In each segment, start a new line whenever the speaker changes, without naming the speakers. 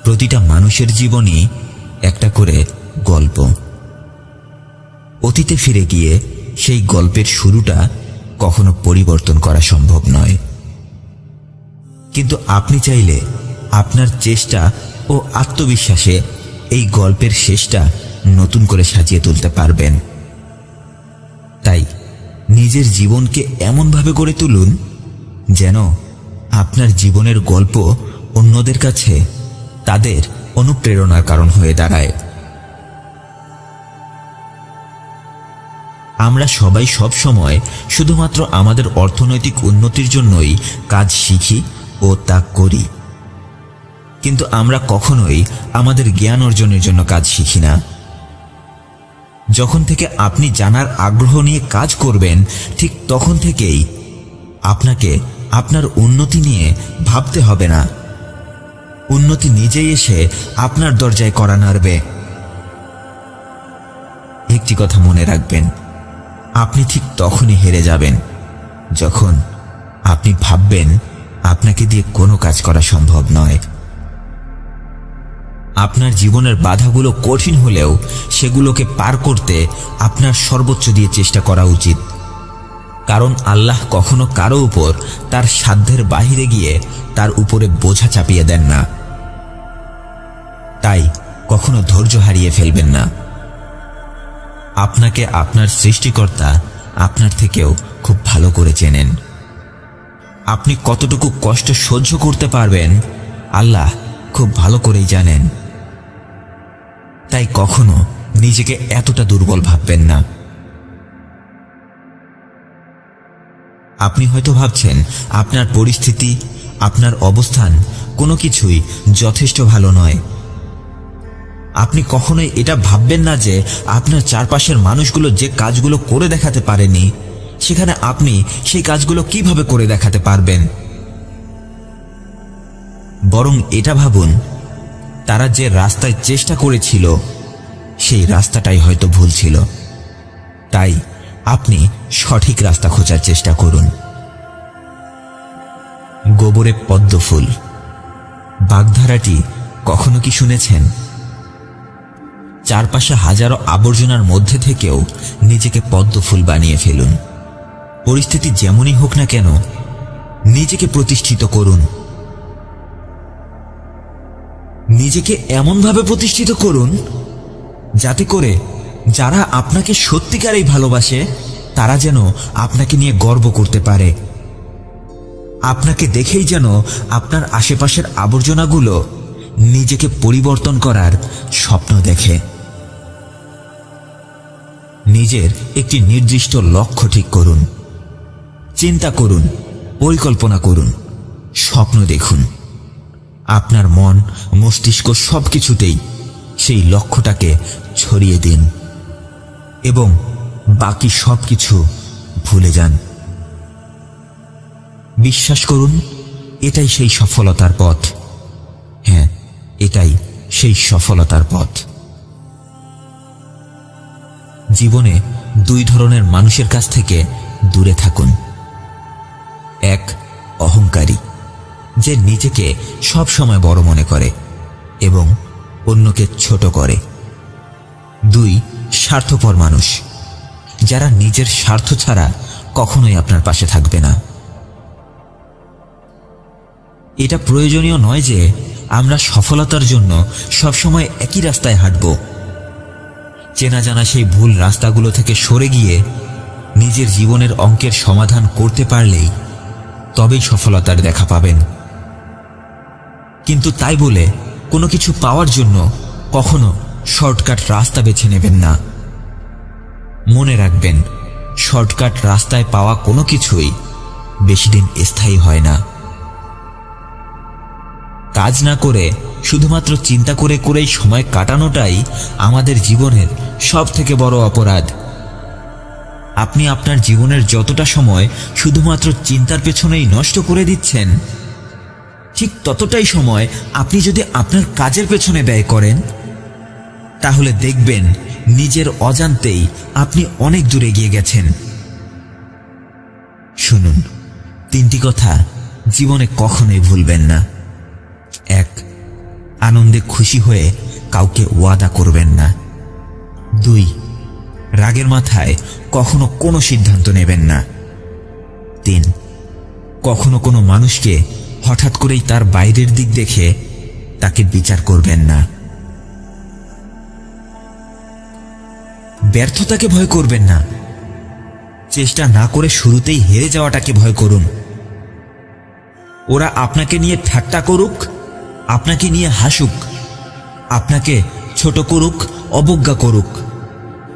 প্রতিটা মানুষের জীবনই একটা করে গল্প। অতীতে ফিরে গিয়ে সেই গল্পের শুরুটা কখনো পরিবর্তন করা সম্ভব নয়, কিন্তু আপনি চাইলে আপনার চেষ্টা ও আত্মবিশ্বাসে এই গল্পের শেষটা নতুন করে সাজিয়ে তুলতে পারবেন। তাই নিজের জীবনকে এমনভাবে গড়ে তুলুন যেন আপনার জীবনের গল্প অন্যদের কাছে তাদের অনুপ্রেরণার কারণ হয়ে দাঁড়ায়। আমরা সবাই সব সময় শুধুমাত্র আমাদের অর্থনৈতিক উন্নতির জন্যই কাজ শিখি ও তা করি, কিন্তু আমরা কখনোই আমাদের জ্ঞান অর্জনের জন্য কাজ শিখি না। যখন থেকে আপনি জানার আগ্রহ নিয়ে কাজ করবেন, ঠিক তখন থেকেই আপনাকে আপনার উন্নতি নিয়ে ভাবতে হবে না। উন্নতি নিজেই এসে আপনার দরজায় কড়া নাড়বে। একটি কথা মনে রাখবেন, আপনি ঠিক তখনই হেরে যাবেন যখন আপনি ভাববেন আপনাকে দিয়ে কোনো কাজ করা সম্ভব নয়। আপনার জীবনের বাধাগুলো কঠিন হলেও সেগুলোকে পার করতে আপনার সর্বোচ্চ দিয়ে চেষ্টা করা উচিত, কারণ আল্লাহ কখনো কারো উপর তার সাধ্যের বাহিরে গিয়ে তার উপরে বোঝা চাপিয়ে দেন না। তাই কখনো ধৈর্য হারিয়ে ফেলবেন না। আপনাকে আপনার সৃষ্টিকর্তা আপনার থেকেও খুব ভালো করে চেনেন। আপনি কতটুকু কষ্ট সহ্য করতে পারবেন আল্লাহ খুব ভালো করেই জানেন। তাই কখনো নিজেকে এতটা দুর্বল ভাববেন না। আপনি হয়তো ভাবছেন আপনার পরিস্থিতি, আপনার অবস্থান কোনো কিছুই যথেষ্ট ভালো নয়। আপনি কখনোই এটা ভাববেন না যে আপনার চারপাশের মানুষগুলো যে কাজগুলো করে দেখাতে পারেনি, সেখানে আপনি সেই কাজগুলো কিভাবে করে দেখাতে পারবেন। বরং এটা ভাবুন, তারা যে রাস্তায় চেষ্টা করেছিল সেই রাস্তাটাই হয়তো ভুল ছিল। তাই আপনি সঠিক রাস্তা খোঁজার চেষ্টা করুন। গোবরে পদ্ম ফুল, বাগধারাটি কখনো কি শুনেছেন? চারপাশে হাজারো আবর্জনার মধ্যে থেকেও নিজেকে পদ্ম ফুল বানিয়ে ফেলুন। পরিস্থিতি যেমনই হোক না কেন, নিজেকে প্রতিষ্ঠিত করুন। নিজেকে এমনভাবে প্রতিষ্ঠিত করুন যাতে করে যারা আপনাকে সত্যিকারেই ভালোবাসে তারা যেন আপনাকে নিয়ে গর্ব করতে পারে। আপনাকে দেখেই যেন আপনার আশেপাশের আবর্জনাগুলো নিজেকে পরিবর্তন করার স্বপ্ন দেখে। নিজের একটি নির্দিষ্ট লক্ষ্য ঠিক করুন, চিন্তা করুন, পরিকল্পনা করুন, স্বপ্ন দেখুন। আপনার মন, মস্তিষ্ক সবকিছুতেই সেই লক্ষ্যটাকে ছড়িয়ে দিন এবং বাকি সবকিছু ভুলে যান। বিশ্বাস করুন, এটাই সেই সফলতার পথ। হ্যাঁ, এটাই সেই সফলতার পথ। জীবনে দুই ধরনের মানুষের কাছ থেকে দূরে থাকুন। এক, অহংকারী, যে নিজেকে সব সময় বড় মনে করে এবং অন্যকে ছোট করে। দুই, স্বার্থপর মানুষ, যারা নিজের স্বার্থ ছাড়া কখনোই আপনার পাশে থাকবে না। এটা প্রয়োজনীয় নয় যে আমরা সফলতার জন্য সবসময় একই রাস্তায় হাঁটব। চেনা জানা সেই ভুল রাস্তাগুলো থেকে সরে গিয়ে নিজের জীবনের অঙ্কের সমাধান করতে পারলেই তবেই সফলতার দেখা পাবেন। কিন্তু তাই বলে কোনো কিছু পাওয়ার জন্য কখনো শর্টকাট রাস্তা বেছে নেবেন না। মনে রাখবেন, শর্টকাট রাস্তায় পাওয়া কোনো কিছুই বেশি দিন স্থায়ী হয় না। কাজ না করে শুধুমাত্র চিন্তা করে করেই সময় কাটানোটাই আমাদের জীবনের সবথেকে বড় অপরাধ। আপনি আপনার জীবনের যতটা সময় শুধুমাত্র চিন্তার পেছনেই নষ্ট করে দিচ্ছেন, ঠিক ততটাই সময় আপনি যদি আপনার কাজের পেছনে ব্যয় করেন, তাহলে দেখবেন নিজের অজান্তেই আপনি অনেক দূরে এগিয়ে গেছেন। শুনুন, তিনটি কথা জীবনে কখনোই ভুলবেন না। এক, আনন্দে খুশি হয়ে কাউকে ওয়াদা করবেন না। 2, রাগের মাথায় কখনো কোনো সিদ্ধান্ত নেবেন না। 3, কখনো কোনো মানুষকে হঠাৎ করেই তার বাইরের দিক দেখে তাকে বিচার করবেন না। ব্যর্থতাকে ভয় করবেন না, চেষ্টা না করে শুরুতেই হেরে যাওয়াটাকে ভয় করুন। ওরা আপনাকে নিয়ে ঠাট্টা করুক, আপনাকে নিয়ে হাসুক, আপনাকে ছোট করুক, অবজ্ঞা করুক,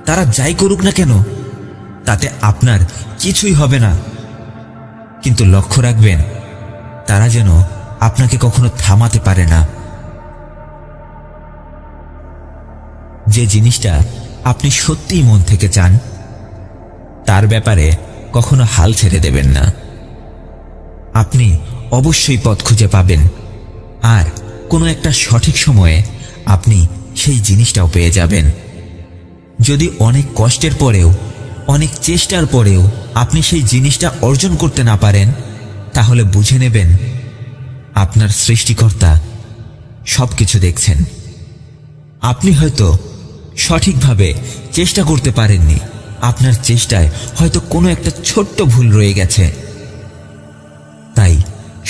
তারা যাই করুক না কেন তাতে আপনার কিছুই হবে না। কিন্তু লক্ষ্য রাখবেন, তারা যেন আপনাকে কখনো থামাতে পারে না। যে জিনিসটা আপনি সত্যিই মন থেকে চান তার ব্যাপারে কখনো হাল ছেড়ে দেবেন না। আপনি অবশ্যই পথ খুঁজে পাবেন, আর কোনো একটা সঠিক সময়ে আপনি সেই জিনিসটাও পেয়ে যাবেন। যদি অনেক কষ্টের পরেও, অনেক চেষ্টার পরেও আপনি সেই জিনিসটা অর্জন করতে না পারেন, তাহলে বুঝে নেবেন আপনার সৃষ্টিকর্তা সবকিছু দেখছেন। আপনি হয়তো সঠিকভাবে চেষ্টা করতে পারেননি, আপনার চেষ্টায় হয়তো কোনো একটা ছোট্ট ভুল রয়ে গেছে। তাই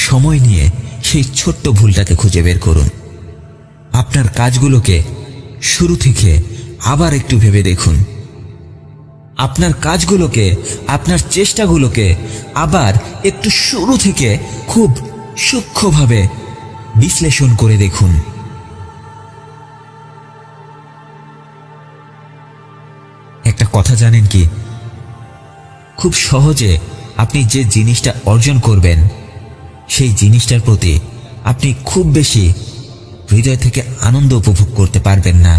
সময় নিয়ে সেই ছোট্ট ভুলটাকে খুঁজে বের করুন। আপনার কাজগুলোকে শুরু থেকে আবার একটু ভেবে দেখুন। আপনার কাজগুলোকে, আপনার চেষ্টাগুলোকে আবার একটু শুরু থেকে খুব সূক্ষ্মভাবে বিশ্লেষণ করে দেখুন। একটা কথা জানেন কি, খুব সহজে আপনি যে জিনিসটা অর্জন করবেন সেই জিনিসটার প্রতি আপনি খুব বেশি হৃদয় থেকে আনন্দ উপভোগ করতে পারবেন না।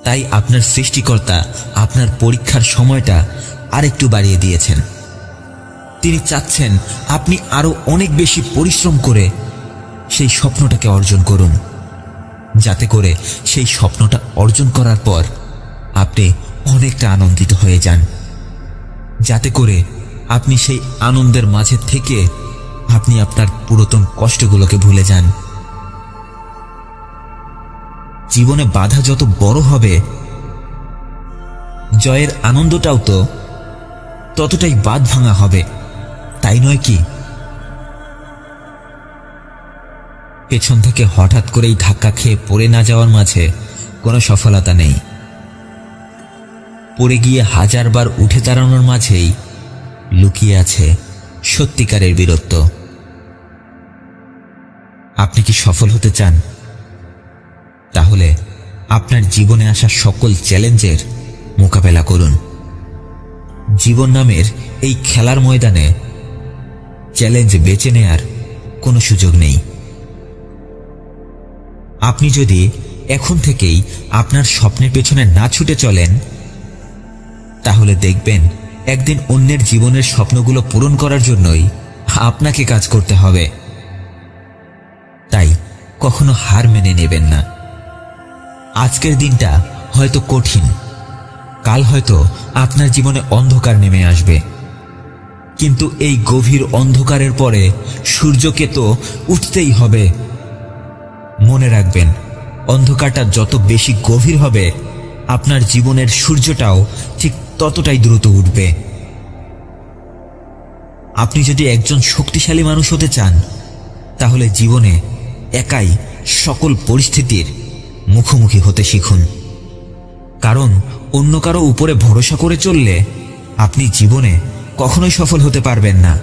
তাই আপনার সৃষ্টিকর্তা আপনার পরীক্ষার সময়টা আরেকটু বাড়িয়ে দিয়েছেন। তিনি চাচ্ছেন আপনি আরো অনেক বেশি পরিশ্রম করে সেই স্বপ্নটাকে অর্জন করুন, যাতে করে সেই স্বপ্নটা অর্জন করার পর আপনি অনেকটা আনন্দিত হয়ে যান, যাতে করে আপনি সেই আনন্দের মাঝে থেকে আপনি আপনার পুরাতন কষ্টগুলোকে ভুলে যান। জীবনে বাধা যত বড় হবে, জয়ের আনন্দটাও তো ততটাই বাঁধ ভাঙা হবে, তাই নয় কি? পেছন থেকে হঠাৎ করেই ধাক্কা খেয়ে পড়ে না যাওয়ার মাঝে কোনো সফলতা নেই। পড়ে গিয়ে হাজারবার উঠে দাঁড়ানোর মাঝেই লুকিয়ে আছে সত্যিকারের বীরত্ব। আপনি কি সফল হতে চান? তাহলে আপনার জীবনে আসা সকল চ্যালেঞ্জের মোকাবেলা করুন। জীবন নামের এই খেলার ময়দানে চ্যালেঞ্জ বেছে নেয়ার কোনো সুযোগ নেই। আপনি যদি এখন থেকেই আপনার স্বপ্নের পেছনে না ছুটে চলেন, তাহলে দেখবেন একদিন অন্যের জীবনের স্বপ্নগুলো পূরণ করার জন্যই আপনাকে কাজ করতে হবে। তাই কখনো হার মেনে নেবেন না। আজকের দিনটা হয়তো কঠিন, কাল হয়তো আপনার জীবনে অন্ধকার নেমে আসবে, কিন্তু এই গভীর অন্ধকারের পরে সূর্যকে তো উঠতেই হবে। মনে রাখবেন, অন্ধকারটা যত বেশি গভীর হবে, আপনার জীবনের সূর্যটাও ঠিক ততটাই দ্রুত উঠবে। আপনি যদি একজন শক্তিশালী মানুষ হতে চান, তাহলে জীবনে একাই সকল পরিস্থিতির মুখোমুখি হতে শিখুন। কারণ অন্য কারো উপরে ভরসা করে চললে আপনি জীবনে কখনোই সফল হতে পারবেন না।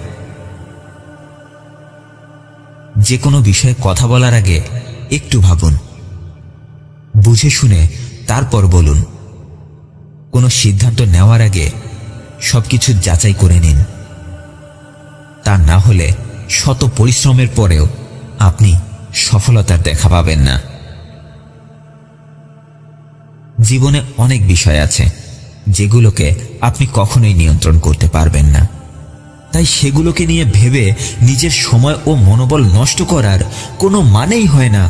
যে কোনো বিষয়ে কথা বলার আগে একটু ভাবুন, বুঝে শুনে তারপর বলুন। কোনো সিদ্ধান্ত নেওয়ার আগে সবকিছু যাচাই করে নিন। তা না হলে শত পরিশ্রমের পরেও আপনি সফলতার দেখা পাবেন না। জীবনে অনেক বিষয় আছে যেগুলোকে আপনি কখনোই নিয়ন্ত্রণ করতে পারবেন না, তাই সেগুলোকে নিয়ে ভেবে নিজের সময় ও মনোবল নষ্ট করার কোনো মানেই হয় না।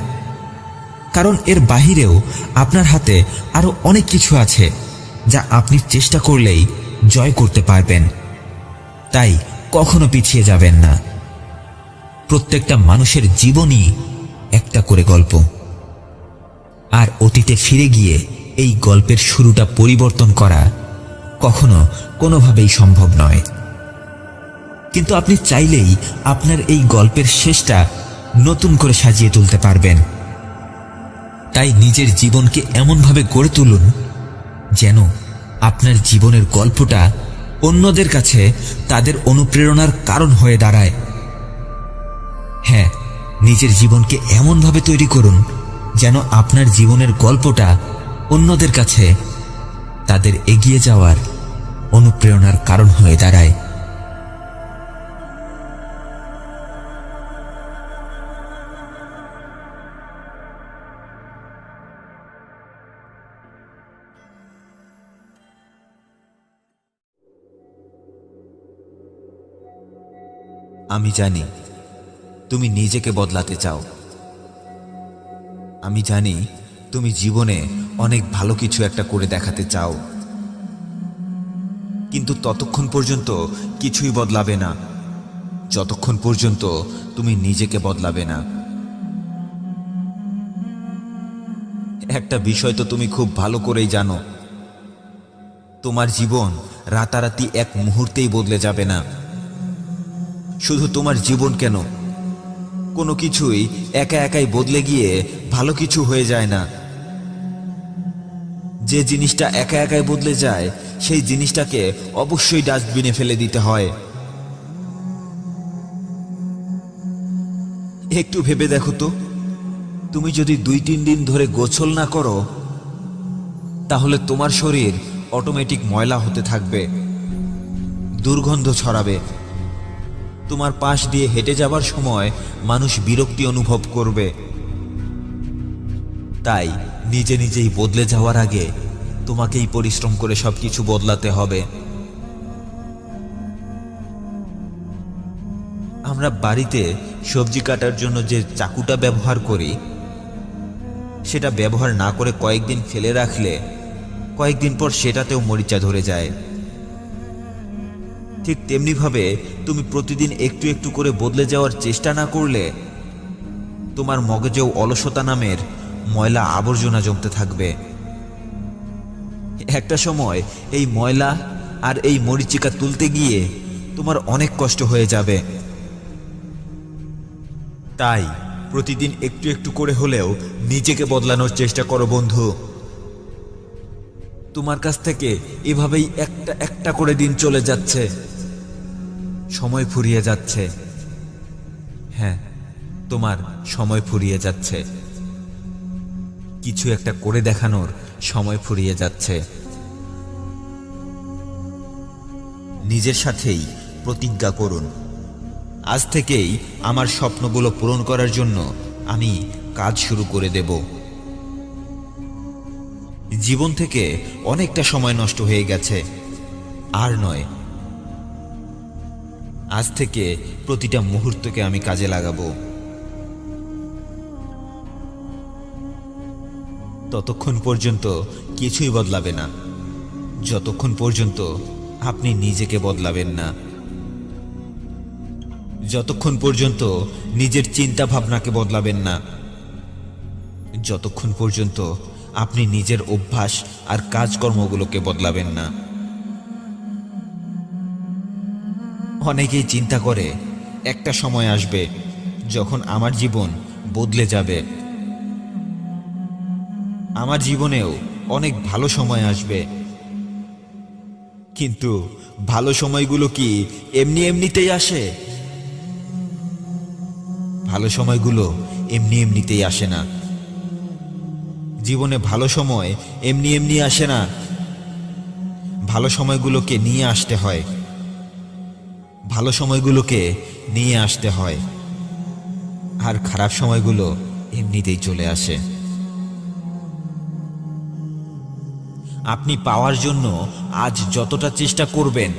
কারণ এর বাহিরেও আপনার হাতে আরো অনেক কিছু আছে যা আপনি চেষ্টা করলেই জয় করতে পারবেন। তাই কখনো পিছিয়ে যাবেন না। প্রত্যেকটা মানুষের জীবনই একটা করে গল্প। আর অতীতে ফিরে গিয়ে এই গল্পের শুরুটা পরিবর্তন করা কখনো কোনোভাবেই সম্ভব নয়। কিন্তু আপনি চাইলেই আপনার এই গল্পের শেষটা নতুন করে সাজিয়ে তুলতে পারবেন। তাই নিজের জীবনকে এমনভাবে গড়ে তুলুন যেন আপনার জীবনের গল্পটা অন্যদের কাছে তাদের অনুপ্রেরণার কারণ হয়ে দাঁড়ায়। হ্যাঁ, নিজের জীবনকে এমনভাবে তৈরি করুন যেন আপনার জীবনের গল্পটা অন্যদের কাছে তাদের এগিয়ে যাওয়ার অনুপ্রেরণার কারণ হয়ে দাঁড়ায়। আমি জানি তুমি নিজেকে বদলাতে চাও। আমি জানি তুমি জীবনে অনেক ভালো কিছু একটা করে দেখাতে চাও, কিন্তু ততক্ষণ পর্যন্ত কিছুই বদলাবে না যতক্ষণ পর্যন্ত তুমি নিজেকে বদলাবে না। একটা বিষয় তো তুমি খুব ভালো করেই জানো, তোমার জীবন রাতারাতি এক মুহূর্তেই বদলে যাবে না। শুধু তোমার জীবন কেন, কোনো কিছুই একা একাই বদলে গিয়ে ভালো কিছু হয়ে যায় না। যে জিনিসটা একা একাই বদলে যায় সেই জিনিসটাকে অবশ্যই ডাস্টবিনে ফেলে দিতে হয়। একটু ভেবে দেখো তো, তুমি যদি 2-3 দিন ধরে গোসল না করো তাহলে তোমার শরীর অটোমেটিক ময়লা হতে থাকবে, দুর্গন্ধ ছড়াবে। তোমার পাশ দিয়ে হেঁটে যাবার সময় মানুষ বিরক্তি অনুভব করবে। তাই নিজে নিজেই বদলে যাওয়ার আগে তোমাকেই পরিশ্রম করে সবকিছু বদলাতে হবে। আমরা বাড়িতে সবজি কাটার জন্য যে চাকুটা ব্যবহার করি সেটা ব্যবহার না করে কয়েকদিন ফেলে রাখলে কয়েকদিন পর সেটাতেও মরিচা ধরে যায়। ঠিক তেমনিভাবে তুমি প্রতিদিন একটু একটু করে বদলে যাওয়ার চেষ্টা না করলে তোমার মগজেও অলসতা নামের ময়লা আবর্জনা জমতে থাকবে। একটা সময় এই ময়লা আর এই মরিচিকা তুলতে গিয়ে তোমার অনেক কষ্ট হয়ে যাবে। তাই প্রতিদিন একটু একটু করে হলেও নিজেকে বদলানোর চেষ্টা করো বন্ধু। তোমার কাছ থেকে এভাবেই একটা একটা করে দিন চলে যাচ্ছে, সময় ফুরিয়ে যাচ্ছে। হ্যাঁ, তোমার সময় ফুরিয়ে যাচ্ছে, কিছু একটা করে দেখানোর সময় ফুরিয়ে যাচ্ছে। নিজের সাথেই প্রতিজ্ঞা করুন, আজ থেকেই আমার স্বপ্নগুলো পূরণ করার জন্য আমি কাজ শুরু করে দেব। জীবন থেকে অনেকটা সময় নষ্ট হয়ে গেছে, আর নয়। আজ থেকে প্রতিটা মুহূর্তকে আমি কাজে লাগাবো। ততক্ষণ পর্যন্ত কিছুই বদলাবে না যতক্ষণ পর্যন্ত আপনি নিজেকে বদলাবেন না, যতক্ষণ পর্যন্ত নিজের চিন্তা ভাবনাকে বদলাবেন না, যতক্ষণ পর্যন্ত আপনি নিজের অভ্যাস আর কাজকর্মগুলোকে বদলাবেন না। অনেকেই চিন্তা করে একটা সময় আসবে যখন আমার জীবন বদলে যাবে। আমার জীবনেও অনেক ভালো সময় আসবে, কিন্তু ভালো সময়গুলো কি এমনি এমনিতেই আসে? ভালো সময়গুলো এমনি এমনিতেই আসে না। জীবনে ভালো সময় এমনি এমনি আসে না। ভালো সময়গুলোকে নিয়ে আসতে হয়, ভালো সময়গুলোকে নিয়ে আসতে হয়, আর খারাপ সময়গুলো এমনিতেই চলে আসে। আপনি পাওয়ার জন্য আজ যতটা চেষ্টা করবেন,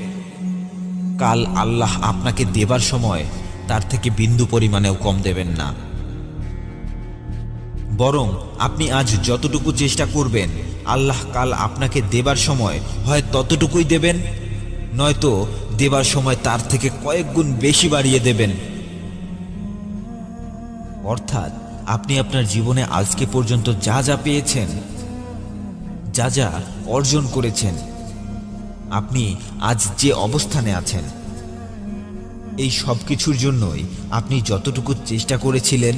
কাল আল্লাহ আপনাকে দেবার সময় তার থেকে বিন্দু পরিমাণেও কম দেবেন না। বরং আপনি আজ যতটুকু চেষ্টা করবেন, আল্লাহ কাল আপনাকে দেবার সময় হয় ততটুকুই দেবেন, নয়তো দেবার সময় তার থেকে কয়েক গুণ বেশি বাড়িয়ে দেবেন। অর্থাৎ আপনি আপনার জীবনে আজকে পর্যন্ত যা যা পেয়েছেন, যা যা অর্জন করেছেন, আপনি আজ যে অবস্থানে আছেন, এই সব কিছুর জন্যই আপনি যতটুকু চেষ্টা করেছিলেন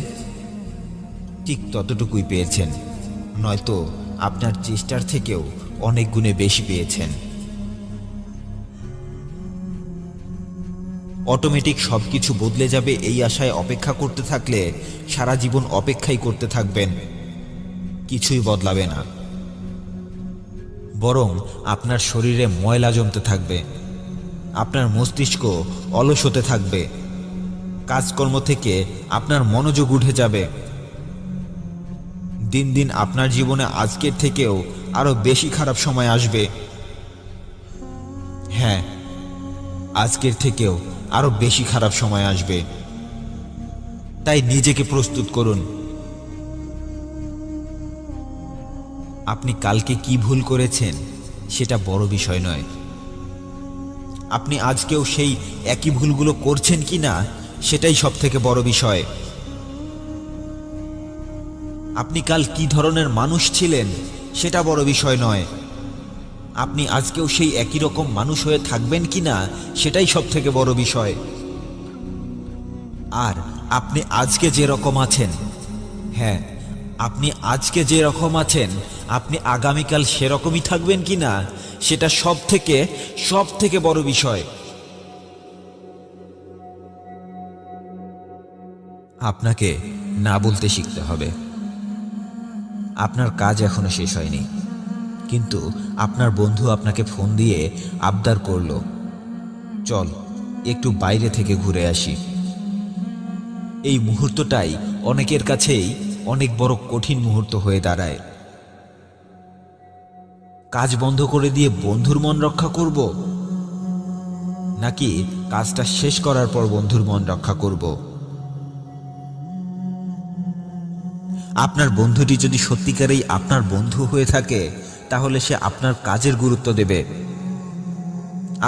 ঠিক ততটুকুই পেয়েছেন, নয়তো আপনার চেষ্টার থেকেও অনেক গুণে বেশি পেয়েছেন। অটোমেটিক সব কিছু বদলে যাবে এই আশায় অপেক্ষা করতে থাকলে সারা জীবন অপেক্ষাই করতে থাকবেন, কিছুই বদলাবে না। বরং আপনার শরীরে ময়লা জমতে থাকবে, আপনার মস্তিষ্ক অলস হতে থাকবে, কাজকর্ম থেকে আপনার মনোযোগ উঠে যাবে। দিন দিন আপনার জীবনে আজকের থেকেও আরো বেশি খারাপ সময় আসবে। হ্যাঁ, আজকের থেকেও আরো বেশি খারাপ সময় আসবে। তাই নিজেকে প্রস্তুত করুন। আপনি কালকে কি ভুল করেছেন সেটা বড় বিষয় নয়, আপনি আজকেও সেই একই ভুলগুলো করছেন কিনা সেটাই সব থেকে বড় বিষয়। আপনি কাল কি ধরনের মানুষ ছিলেন সেটা বড় বিষয় নয়, আপনি আজকেও সেই একই রকম মানুষ হয়ে থাকবেন কিনা সেটাই সব থেকে বড় বিষয়। আর আপনি আজকে যে রকম আছেন, হ্যাঁ, আপনি আজকে যে রকম আছেন, আপনি আগামীকাল সেরকমই থাকবেন কিনা সেটা সব থেকে বড় বিষয়। আপনাকে না বলতে শিখতে হবে। আপনার কাজ এখনো শেষ হয়নি, কিন্তু আপনার বন্ধু আপনাকে ফোন দিয়ে আবদার করলো, চল একটু বাইরে থেকে ঘুরে আসি। এই মুহূর্তটাই অনেকের কাছেই অনেক বড় কঠিন মুহূর্ত হয়ে দাঁড়ায়। কাজ বন্ধ করে দিয়ে বন্ধুর মন রক্ষা করব, নাকি কাজটা শেষ করার পর বন্ধুর মন রক্ষা করব? আপনার বন্ধুটি যদি সত্যিকারেই আপনার বন্ধু হয়ে থাকে তাহলে সে আপনার কাজের গুরুত্ব দেবে,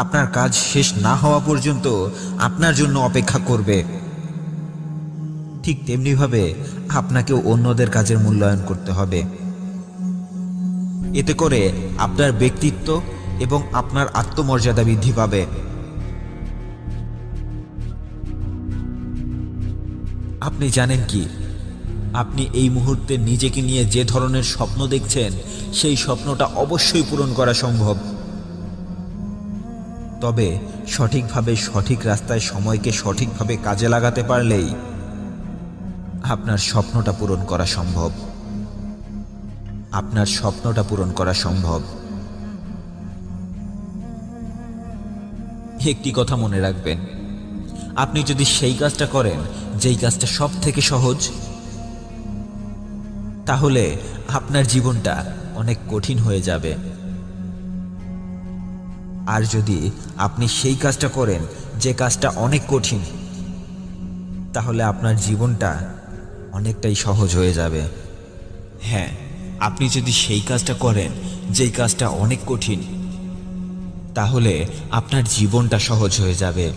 আপনার কাজ শেষ না হওয়া পর্যন্ত আপনার জন্য অপেক্ষা করবে। ঠিক তেমনিভাবে আপনাকেও অন্যদের কাজের মূল্যায়ন করতে হবে। এতে করে আপনার ব্যক্তিত্ব এবং আপনার আত্মমর্যাদা বৃদ্ধি পাবে। আপনি জানেন কি, আপনি এই মুহূর্তে নিজেকে নিয়ে যে ধরনের স্বপ্ন দেখছেন সেই স্বপ্নটা অবশ্যই পূরণ করা সম্ভব। তবে সঠিকভাবে সঠিক রাস্তায় সময়কে সঠিকভাবে কাজে লাগাতে পারলেই আপনার স্বপ্নটা পূরণ করা সম্ভব। আপনার স্বপ্নটা পূরণ করা সম্ভব। একটি কথা মনে রাখবেন, আপনি যদি সেই কাজটা করেন যেই কাজটা সব থেকে সহজ, তাহলে আপনার জীবনটা অনেক কঠিন হয়ে যাবে। আর যদি আপনি সেই কাজটা করেন যে কাজটা অনেক কঠিন, তাহলে আপনার জীবনটা অনেকটাই সহজ হয়ে যাবে। হ্যাঁ, আপনি যদি সেই কাজটা করেন যেই কাজটা অনেক কঠিন, তাহলে আপনার জীবনটা সহজ হয়ে যাবে।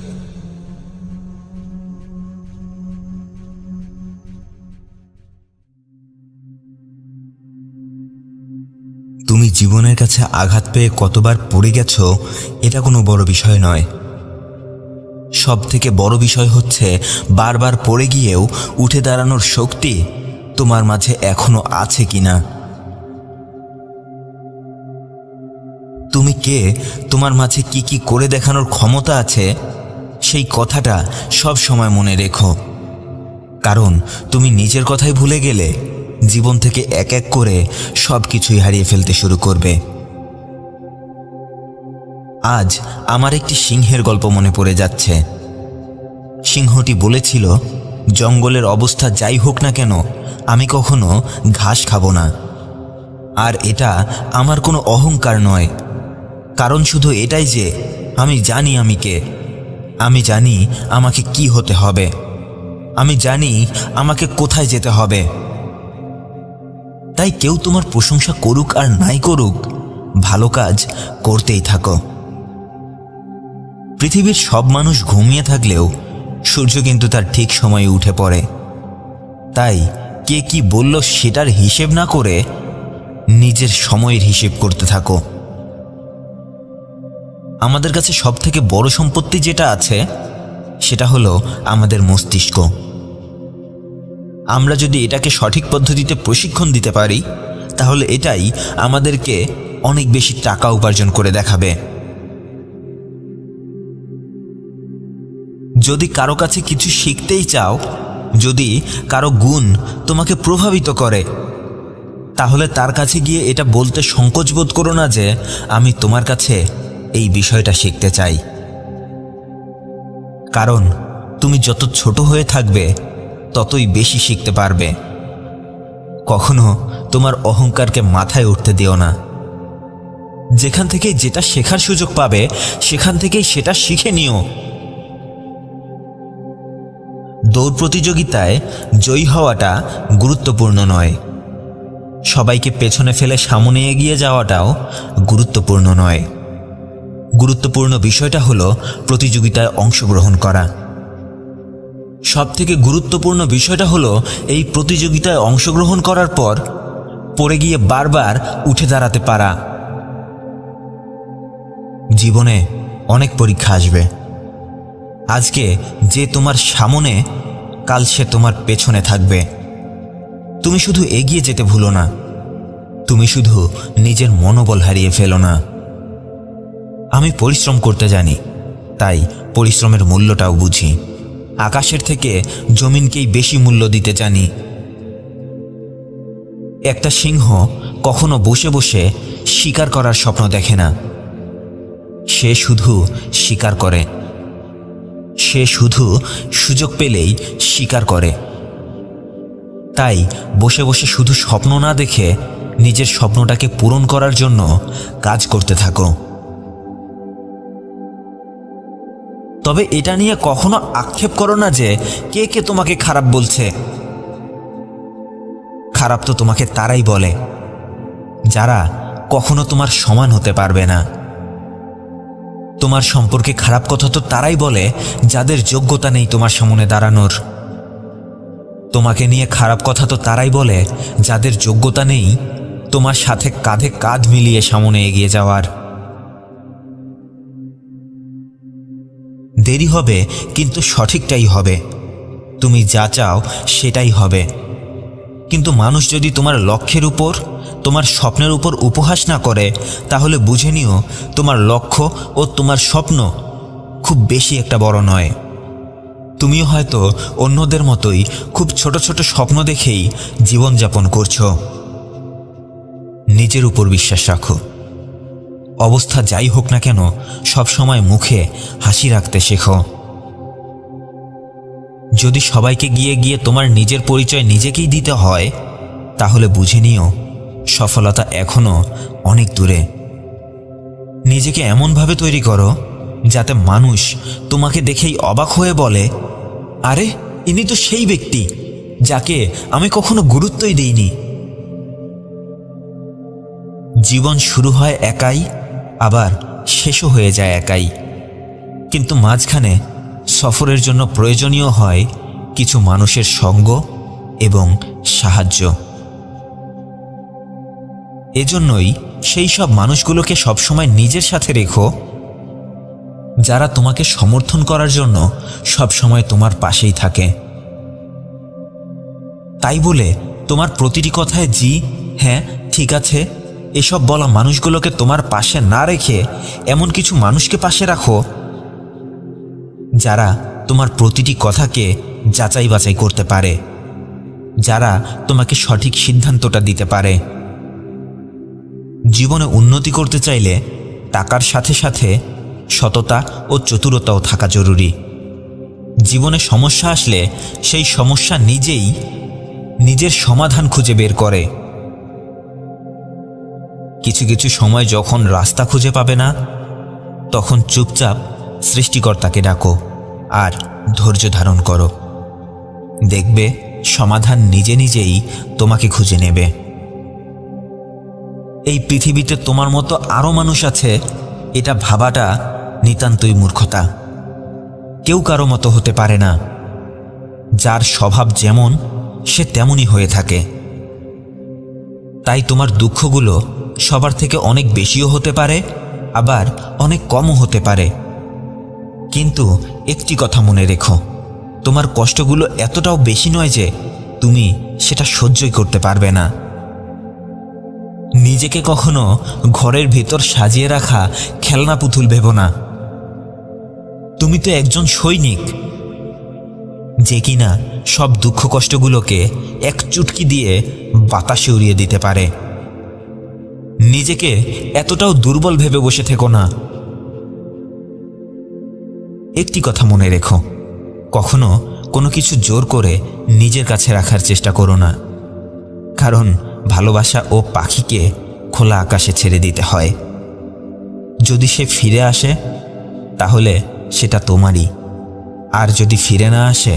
তুমি জীবনের কাছে আঘাত পেয়ে কতবার পড়ে গেছো এটা কোনো বড় বিষয় নয়। সব থেকে বড় বিষয় হচ্ছে বারবার পড়ে গিয়েও উঠে দাঁড়ানোর শক্তি তোমার মাঝে এখনো আছে কিনা। তুমি কে, তোমার মাঝে কি কি করে দেখানোর ক্ষমতা আছে সেই কথাটা সব সময় মনে রেখো। কারণ তুমি নিজের কথাই ভুলে গেলে জীবন থেকে এক এক করে সব কিছুই হারিয়ে ফেলতে শুরু করবে। আজ আমার একটি সিংহের গল্প মনে পড়ে যাচ্ছে। সিংহটি বলেছিল, জঙ্গলের অবস্থা যাই হোক না কেন আমি কখনো ঘাস খাবো না। আর এটা আমার কোনো অহংকার নয়, কারণ শুধু এটাই যে আমি জানি আমি কে, আমি জানি আমাকে কি হতে হবে, আমি জানি আমাকে কোথায় যেতে হবে। তাই কেউ তোমার প্রশংসা করুক আর নাই করুক, ভালো কাজ করতেই থাকো। পৃথিবীর সব মানুষ ঘুমিয়ে থাকলেও সূর্য কিন্তু তার ঠিক সময়ে উঠে পড়ে। তাই কে কি বলল সেটার হিসেব না করে নিজের সময়ের হিসেব করতে থাকো। আমাদের কাছে সবথেকে বড় সম্পত্তি যেটা আছে সেটা হলো আমাদের মস্তিষ্ক। আমরা যদি এটাকে সঠিক পদ্ধতিতে প্রশিক্ষণ দিতে পারি তাহলে এটাই আমাদেরকে অনেক বেশি টাকা উপার্জন করে দেখাবে। যদি কারো কাছে কিছু শিখতেই চাও, যদি কারো গুণ তোমাকে প্রভাবিত করে, তাহলে তার কাছে গিয়ে এটা বলতে সংকোচ বোধ করো না যে আমি তোমার কাছে এই বিষয়টা শিখতে চাই। কারণ তুমি যত ছোট হয়ে থাকবে ততই বেশি শিখতে পারবে। কখনো তোমার অহংকারকে মাথায় উঠতে দিও না। যেখান থেকে যেটা শেখার সুযোগ পাবে সেখান থেকেই সেটা শিখে নিও। দৌড় প্রতিযোগিতায় জয়ী হওয়াটা গুরুত্বপূর্ণ নয়, সবাইকে পেছনে ফেলে সামনে এগিয়ে যাওয়াটাও গুরুত্বপূর্ণ নয়। গুরুত্বপূর্ণ বিষয়টা হলো প্রতিযোগিতায় অংশগ্রহণ করা। সবথেকে গুরুত্বপূর্ণ বিষয়টা হলো এই প্রতিযোগিতায় অংশগ্রহণ করার পর পড়ে গিয়ে বারবার উঠে দাঁড়াতে পারা। জীবনে অনেক পরীক্ষা আসবে। আজকে যে তোমার সামনে, কাল সে তোমার পেছনে থাকবে। তুমি শুধু এগিয়ে যেতে ভুলো না, তুমি শুধু নিজের মনোবল হারিয়ে ফেলো না। আমি পরিশ্রম করতে জানি, তাই পরিশ্রমের মূল্যটাও বুঝি। আকাশের থেকে জমিনকেই বেশি মূল্য দিতে জানি। একটা সিংহ কখনো বসে বসে শিকার করার স্বপ্ন দেখে না, সে শুধু শিকার করে। সে শুধু সুযোগ পেলেই শিকার করে। তাই বসে বসে শুধু স্বপ্ন না দেখে নিজের স্বপ্নটাকে পূরণ করার জন্য কাজ করতে থাকো। তবে এটা নিয়ে কখনো আক্ষেপ করো না যে কে কে তোমাকে খারাপ বলছে। খারাপ তো তোমাকে তারাই বলে যারা কখনো তোমার সমান হতে পারবে না। তোমার সম্পর্কে খারাপ কথা তো তারাই বলে যাদের যোগ্যতা নেই তোমার সামনে দাঁড়ানোর। তোমাকে নিয়ে খারাপ কথা তো তারাই বলে যাদের যোগ্যতা নেই তোমার সাথে কাঁধে কাঁধ মিলিয়ে সামনে এগিয়ে যাওয়ার। দেরি হবে কিন্তু সঠিকটাই হবে। তুমি যা চাও সেটাই হবে। কিন্তু মানুষ যদি তোমার লক্ষ্যের উপর, তোমার স্বপ্নের উপর উপহাস না করে, তাহলে বুঝে নিও তোমার লক্ষ্য ও তোমার স্বপ্ন খুব বেশি একটা বড় নয়। তুমিও হয়তো অন্যদের মতোই খুব ছোট ছোট স্বপ্ন দেখেই জীবনযাপন করছো। নিজের উপর বিশ্বাস রাখো। অবস্থা যাই হোক না কেন সবসময় মুখে হাসি রাখতে শেখো। যদি সবাইকে গিয়ে গিয়ে তোমার নিজের পরিচয় নিজেকেই দিতে হয় তাহলে বুঝে নিও সফলতা এখনো অনেক দূরে। নিজেকে এমনভাবে তৈরি করো যাতে মানুষ তোমাকে দেখেই অবাক হয়ে বলে, আরে ইনি তো সেই ব্যক্তি যাকে আমি কখনো গুরুত্বই দিইনি। জীবন শুরু হয় একাই, আবার শেষও হয়ে যায় একাই। কিন্তু মাঝখানে সফরের জন্য প্রয়োজনীয় হয় কিছু মানুষের সঙ্গ এবং সাহায্য। এজন্যই সেই সব মানুষগুলোকে সবসময় নিজের সাথে রেখো যারা তোমাকে সমর্থন করার জন্য সবসময় তোমার পাশেই থাকে। তাই বলে তোমার প্রতিটি কথায় জি, হ্যাঁ, ঠিক আছে এসব বলা মানুষগুলোকে তোমার পাশে না রেখে এমন কিছু মানুষকে পাশে রাখো যারা তোমার প্রতিটি কথাকে যাচাই বাছাই করতে পারে, যারা তোমাকে সঠিক সিদ্ধান্তটা দিতে পারে। জীবনে উন্নতি করতে চাইলে টাকার সাথে সাথে সততা ও চতুরতাও থাকা জরুরি। জীবনে সমস্যা আসলে সেই সমস্যা নিজেই নিজের সমাধান খুঁজে বের করে। কিছু কিছু সময় যখন রাস্তা খুঁজে পাবে না তখন চুপচাপ সৃষ্টিকর্তাকে ডাকো আর ধৈর্য ধারণ করো। দেখবে সমাধান নিজে নিজেই তোমাকে খুঁজে নেবে। এই পৃথিবীতে তোমার মতো আরও মানুষ আছে এটা ভাবাটা নিতান্তই মূর্খতা। কেউ কারো মতো হতে পারে না। যার স্বভাব যেমন সে তেমনই হয়ে থাকে। তাই তোমার দুঃখগুলো সবার থেকে অনেক বেশিও হতে পারে, আবার অনেক কমও হতে পারে। কিন্তু একটি কথা মনে রেখো, তোমার কষ্টগুলো এতটাও বেশি নয় যে তুমি সেটা সহ্যই করতে পারবে না। নিজেকে কখনো ঘরের ভেতর সাজিয়ে রাখা খেলনা পুতুল ভেবো না। তুমি তো একজন সৈনিক, যে কিনা সব দুঃখ কষ্টগুলোকে এক চুটকি দিয়ে বাতাসে উড়িয়ে দিতে পারে। নিজেকে এতটাও দুর্বল ভেবে বসে থেকো না। একটি কথা মনে রেখো, কখনো কোনো কিছু জোর করে নিজের কাছে রাখার চেষ্টা করো না, কারণ ভালোবাসা ও পাখিকে খোলা আকাশে ছেড়ে দিতে হয়। যদি সে ফিরে আসে তাহলে সেটা তোমারই, আর যদি ফিরে না আসে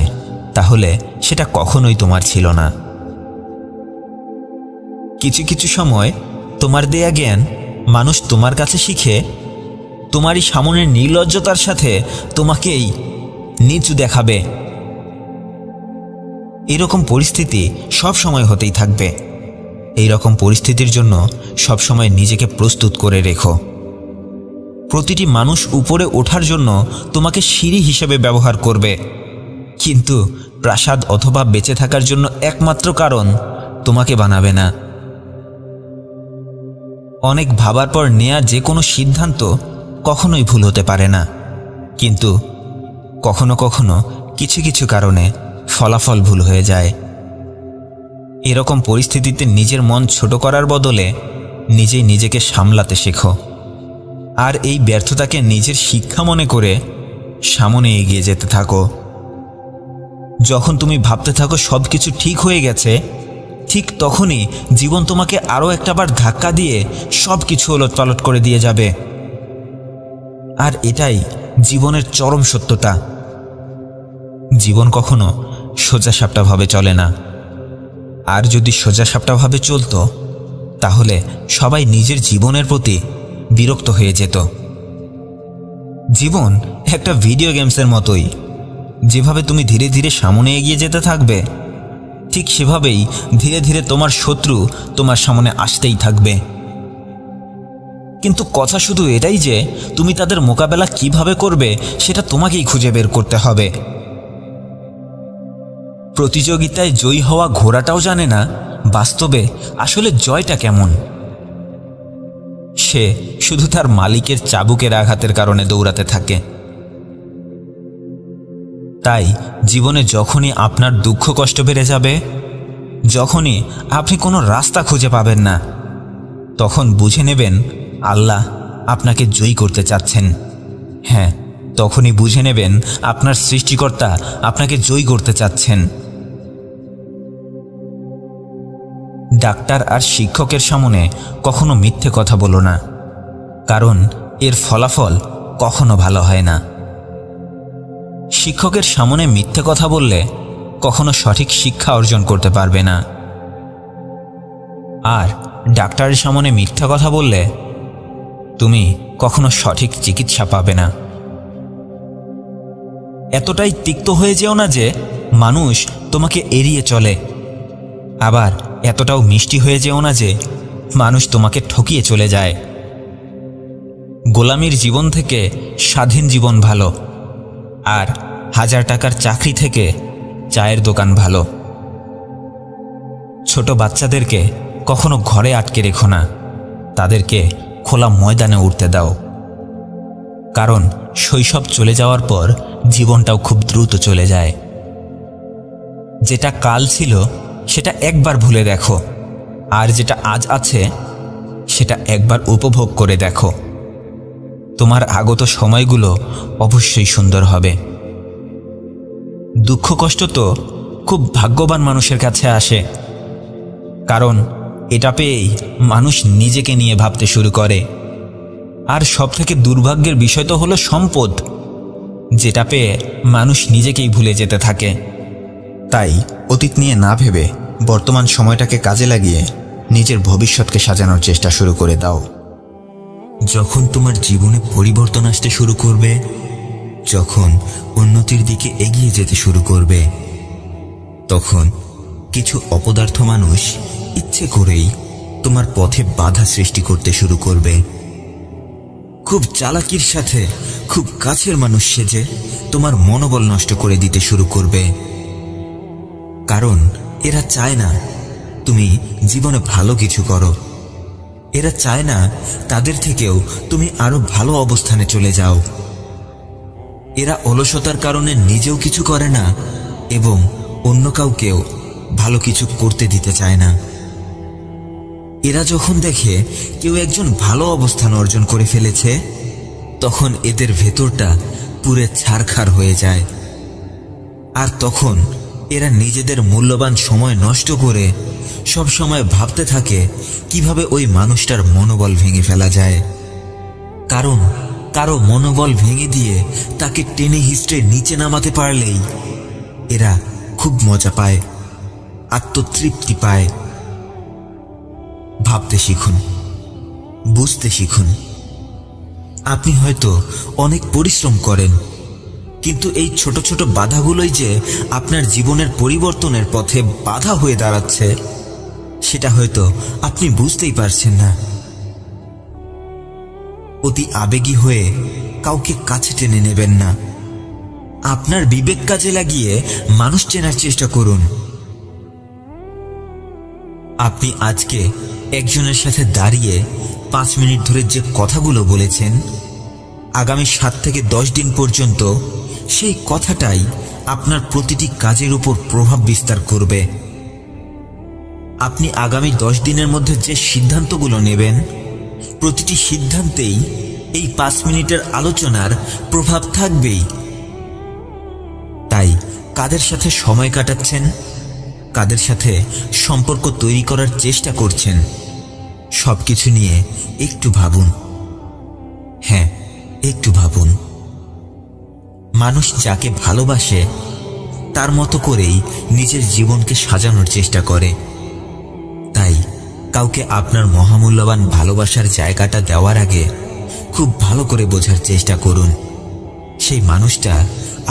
তাহলে সেটা কখনোই তোমার ছিল না। কিছু কিছু সময় তোমার দেয়া জ্ঞান মানুষ তোমার কাছে শিখে তোমারই সামনের নির্লজ্জতার সাথে তোমাকেই নিচু দেখাবে। এরকম পরিস্থিতি সব সময় হতেই থাকবে। এই রকম পরিস্থিতির জন্য সব সময় নিজেকে প্রস্তুত করে রেখো। প্রতিটি মানুষ উপরে ওঠার জন্য তোমাকে সিঁড়ি হিসেবে ব্যবহার করবে, কিন্তু প্রাসাদ অথবা বেঁচে থাকার জন্য একমাত্র কারণ তোমাকে বানাবে না। অনেক ভাবার পর নেয়া যে কোনো সিদ্ধান্ত কখনোই ভুল হতে পারে না, কিন্তু কখনো কখনো কিছু কিছু কারণে ফলাফল ভুল হয়ে যায়। এরকম পরিস্থিতিতে নিজের মন ছোট করার বদলে নিজেই নিজেকে সামলাতে শেখো, আর এই ব্যর্থতাকে নিজের শিক্ষা মনে করে সামনে এগিয়ে যেতে থাকো। যখন তুমি ভাবতে থাকো সব কিছু ঠিক হয়ে গেছে, ঠিক তখনই জীবন তোমাকে আরও একটাবার ধাক্কা দিয়ে সব কিছু ওলটপালট করে দিয়ে যাবে। আর এটাই জীবনের চরম সত্যতা। জীবন কখনো সোজাসাপটাভাবে চলে না, আর যদি সোজাসাপটাভাবে চলতো তাহলে সবাই নিজের জীবনের প্রতি বিরক্ত হয়ে যেত। জীবন একটা ভিডিও গেমসের মতোই, যেভাবে তুমি ধীরে ধীরে সামনে এগিয়ে যেতে থাকবে, ঠিক সেভাবেই ধীরে ধীরে তোমার শত্রু তোমার সামনে আসতেই থাকবে। কিন্তু কথা শুধু এটাই যে তুমি তাদের মোকাবেলা কিভাবে করবে সেটা তোমাকেই খুঁজে বের করতে হবে। প্রতিযোগিতায় জয়ী হওয়া ঘোড়াটাও জানে না বাস্তবে আসলে জয়টা কেমন। সে শুধু তার মালিকের চাবুকের আঘাতের কারণে দৌড়াতে থাকে। তাই জীবনে যখনই আপনার দুঃখ কষ্ট বেড়ে যাবে, যখনই আপনি কোনো রাস্তা খুঁজে পাবেন না, তখন বুঝে নেবেন আল্লাহ আপনাকে জয়ী করতে চাচ্ছেন। হ্যাঁ, তখনই বুঝে নেবেন আপনার সৃষ্টিকর্তা আপনাকে জয়ী করতে চাচ্ছেন। ডাক্তার আর শিক্ষকের সামনে কখনো মিথ্যে কথা বলো না, কারণ এর ফলাফল কখনো ভালো হয় না। শিক্ষকের সামনে মিথ্যে কথা বললে কখনো সঠিক শিক্ষা অর্জন করতে পারবে না, আর ডাক্তারের সামনে মিথ্যা কথা বললে তুমি কখনো সঠিক চিকিৎসা পাবে না। এতটাই তিক্ত হয়ে যেও না যে মানুষ তোমাকে এড়িয়ে চলে, আবার এতটাও মিষ্টি হয়ে যেও না যে মানুষ তোমাকে ঠকিয়ে চলে যায়। গোলামির জীবন থেকে স্বাধীন জীবন ভালো, আর 1000 টাকার চাকরি থেকে চায়ের দোকান ভালো। ছোট বাচ্চাদেরকে কখনো ঘরে আটকে রেখো না, তাদেরকে খোলা ময়দানে উঠতে দাও, কারণ শৈশব চলে যাওয়ার পর জীবনটাও খুব দ্রুত চলে যায়। যেটা কাল ছিল সেটা একবার ভুলে দেখো, আর যেটা আজ আছে সেটা একবার উপভোগ করে দেখো। তোমার আগত সময়গুলো অবশ্যই সুন্দর হবে। দুঃখ কষ্ট তো খুব ভাগ্যবান মানুষের কাছে আসে, কারণ এটা পেয়েই মানুষ নিজেকে নিয়ে ভাবতে শুরু করে। আর সবথেকে দুর্ভাগ্যের বিষয় তো হলো সম্পদ, যেটা পেয়ে মানুষ নিজেকেই ভুলে যেতে থাকে।
তাই অতীত নিয়ে না ভেবে বর্তমান সময়টাকে কাজে লাগিয়ে নিজের ভবিষ্যৎকে সাজানোর চেষ্টা শুরু করে দাও। যখন তোমার জীবনে পরিবর্তন আসতে শুরু করবে, যখন উন্নতির দিকে এগিয়ে যেতে শুরু করবে, তখন কিছু অপদার্থ মানুষ ইচ্ছে করেই তোমার পথে বাধা সৃষ্টি করতে শুরু করবে। খুব চালাকির সাথে খুব কাছের মানুষ সেজে তোমার মনোবল নষ্ট করে দিতে শুরু করবে, কারণ এরা চায় না তুমি জীবনে ভালো কিছু করো। এরা চায় না তাদের থেকেও তুমি আরো ভালো অবস্থানে চলে যাও। এরা অলসতার কারণে নিজেও কিছু করে না এবং অন্য কাউকেও ভালো কিছু করতে দিতে চায় না। এরা যখন দেখে কেউ একজন ভালো অবস্থান অর্জন করে ফেলেছে, তখন এদের ভেতরটা পুরে ছারখার হয়ে যায়। আর তখন এরা নিজেদের মূল্যবান সময় নষ্ট করে সব সময় ভাবতে থাকে কিভাবে ওই মানুষটার মনোবল ভেঙে ফেলা যায়। কারণ কারো মনোবল ভেঙে দিয়ে তাকে টেনে হিস্ট্রে নিচে নামাতে পারলেই এরা খুব মজা পায়, আত্মতৃপ্তি পায়। ভাবতে শিখুন, বুঝতে শিখুন। আপনি হয়তো অনেক পরিশ্রম করেন, কিন্তু এই ছোট ছোট বাধাগুলোই যে আপনার জীবনের পরিবর্তনের পথে বাধা হয়ে দাঁড়াচ্ছে, সেটা হয়তো আপনি বুঝতেই পারছেন না। অতি আবেগী হয়ে কাউকে কাছে টেনে নেবেন না। আপনার বিবেক কাজে লাগিয়ে মানুষ চেনার চেষ্টা করুন। আপনি আজকে একজনের সাথে দাঁড়িয়ে 5 মিনিট ধরে যে কথাগুলো বলেছেন, আগামী 7 থেকে 10 দিন পর্যন্ত সেই কথাটাই আপনার প্রতিটি কাজের উপর প্রভাব বিস্তার করবে। আপনি আগামী 10 দিনের মধ্যে যে সিদ্ধান্তগুলো নেবেন, প্রতিটি সিদ্ধান্তেই এই 5 মিনিটের আলোচনার প্রভাব থাকবেই। তাই কাদের সাথে সময় কাটাচ্ছেন, কাদের সাথে সম্পর্ক তৈরি করার চেষ্টা করছেন, সবকিছু নিয়ে একটু ভাবুন। হ্যাঁ, একটু ভাবুন। মানুষ যাকে ভালোবাসে তার মতো করেই নিজের জীবনকে সাজানোর চেষ্টা করে। তাই কাউকে আপনার মহামূল্যবান ভালোবাসার জায়গাটা দেওয়ার আগে খুব ভালো করে বোঝার চেষ্টা করুন সেই মানুষটা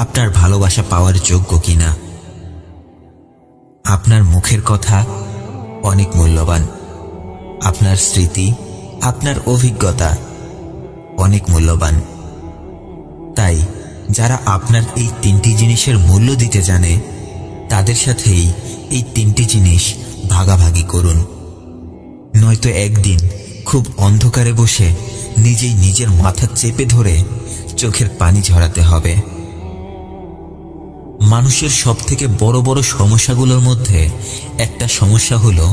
আপনার ভালোবাসা পাওয়ার যোগ্য কিনা। আপনার মুখের কথা অনেক মূল্যবান, আপনার স্মৃতি, আপনার অভিজ্ঞতা অনেক মূল্যবান। তাই যারা আপনার এই 3টি জিনিসের মূল্য দিতে জানে, তাদের সাথেই এই 3টি জিনিস ভাগাভাগি করুন। নয়তো একদিন খুব অন্ধকারে বসে নিজেই নিজের মাথা চেপে ধরে চোখের পানি ঝরাতে হবে। মানুষের সবথেকে বড় বড় সমস্যাগুলোর মধ্যে একটা সমস্যা হলো,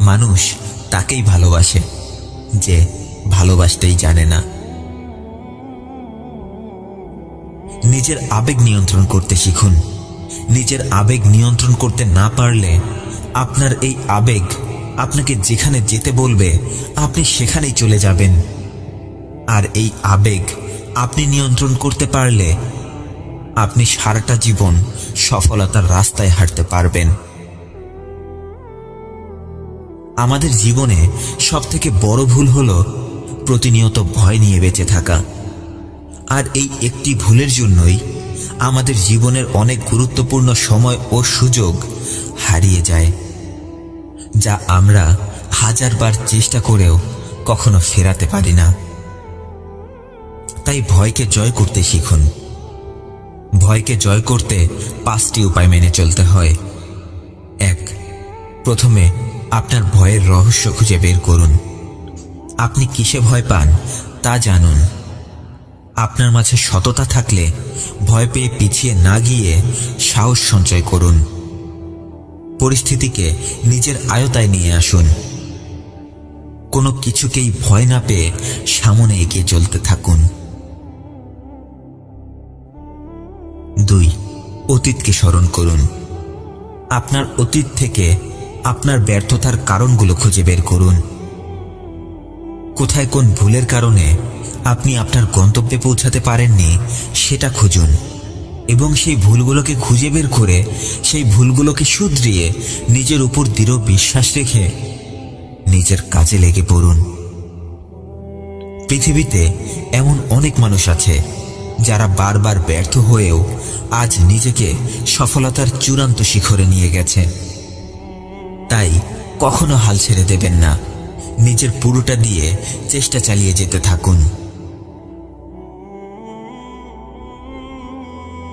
মানুষ তাকেই ভালোবাসে যে ভালোবাসতেই জানে না। নিজের আবেগ নিয়ন্ত্রণ করতে শিখুন। নিজের আবেগ নিয়ন্ত্রণ করতে না পারলে আপনার এই আবেগ আপনাকে যেখানে যেতে বলবে আপনি সেখানেই চলে যাবেন। আর এই আবেগ আপনি নিয়ন্ত্রণ করতে পারলে আপনি সারাটা জীবন সফলতার রাস্তায় হাঁটতে পারবেন। আমাদের জীবনে সবথেকে বড় ভুল হলো প্রতিনিয়ত ভয় নিয়ে বেঁচে থাকা। আর এই একটি ভুলের জন্যই আমাদের জীবনের অনেক গুরুত্বপূর্ণ সময় ও সুযোগ হারিয়ে যায়, যা আমরা 1000 বার চেষ্টা করেও কখনো ফেরাতে পারি না। তাই ভয়কে জয় করতে শিখুন। ভয়কে জয় করতে 5টি উপায় মেনে চলতে হয়। 1. প্রথমে আপনার ভয়ের রহস্য খুঁজে বের করুন। আপনি কিসে ভয় পান তা জানুন। আপনার মাঝে সততা থাকলে ভয় পেয়ে পিছিয়ে না গিয়ে সাহস সঞ্চয় করুন। পরিস্থিতিকে নিজের আয়ত্তায় নিয়ে আসুন। কোনো কিছুকেই ভয় না পেয়ে সামনে এগিয়ে চলতে থাকুন। 2. অতীতকে স্মরণ করুন। আপনার অতীত থেকে আপনার ব্যর্থতার কারণগুলো খুঁজে বের করুন। কোথায় কোন ভুলের কারণে আপনি আপনার গন্তব্যে পৌঁছাতে পারেননি সেটা খুঁজুন এবং সেই ভুলগুলোকে খুঁজে বের করে সেই ভুলগুলোকে শুধরিয়ে নিজের উপর দৃঢ় বিশ্বাস রেখে নিজের কাজে লেগে পড়ুন। পৃথিবীতে এমন অনেক মানুষ আছে যারা বারবার ব্যর্থ হয়েও আজ নিজেকে সফলতার চূড়ান্ত শিখরে নিয়ে গেছে। তাই কখনো হাল ছেড়ে দেবেন না, নিজের পুরোটা দিয়ে চেষ্টা চালিয়ে যেতে থাকুন।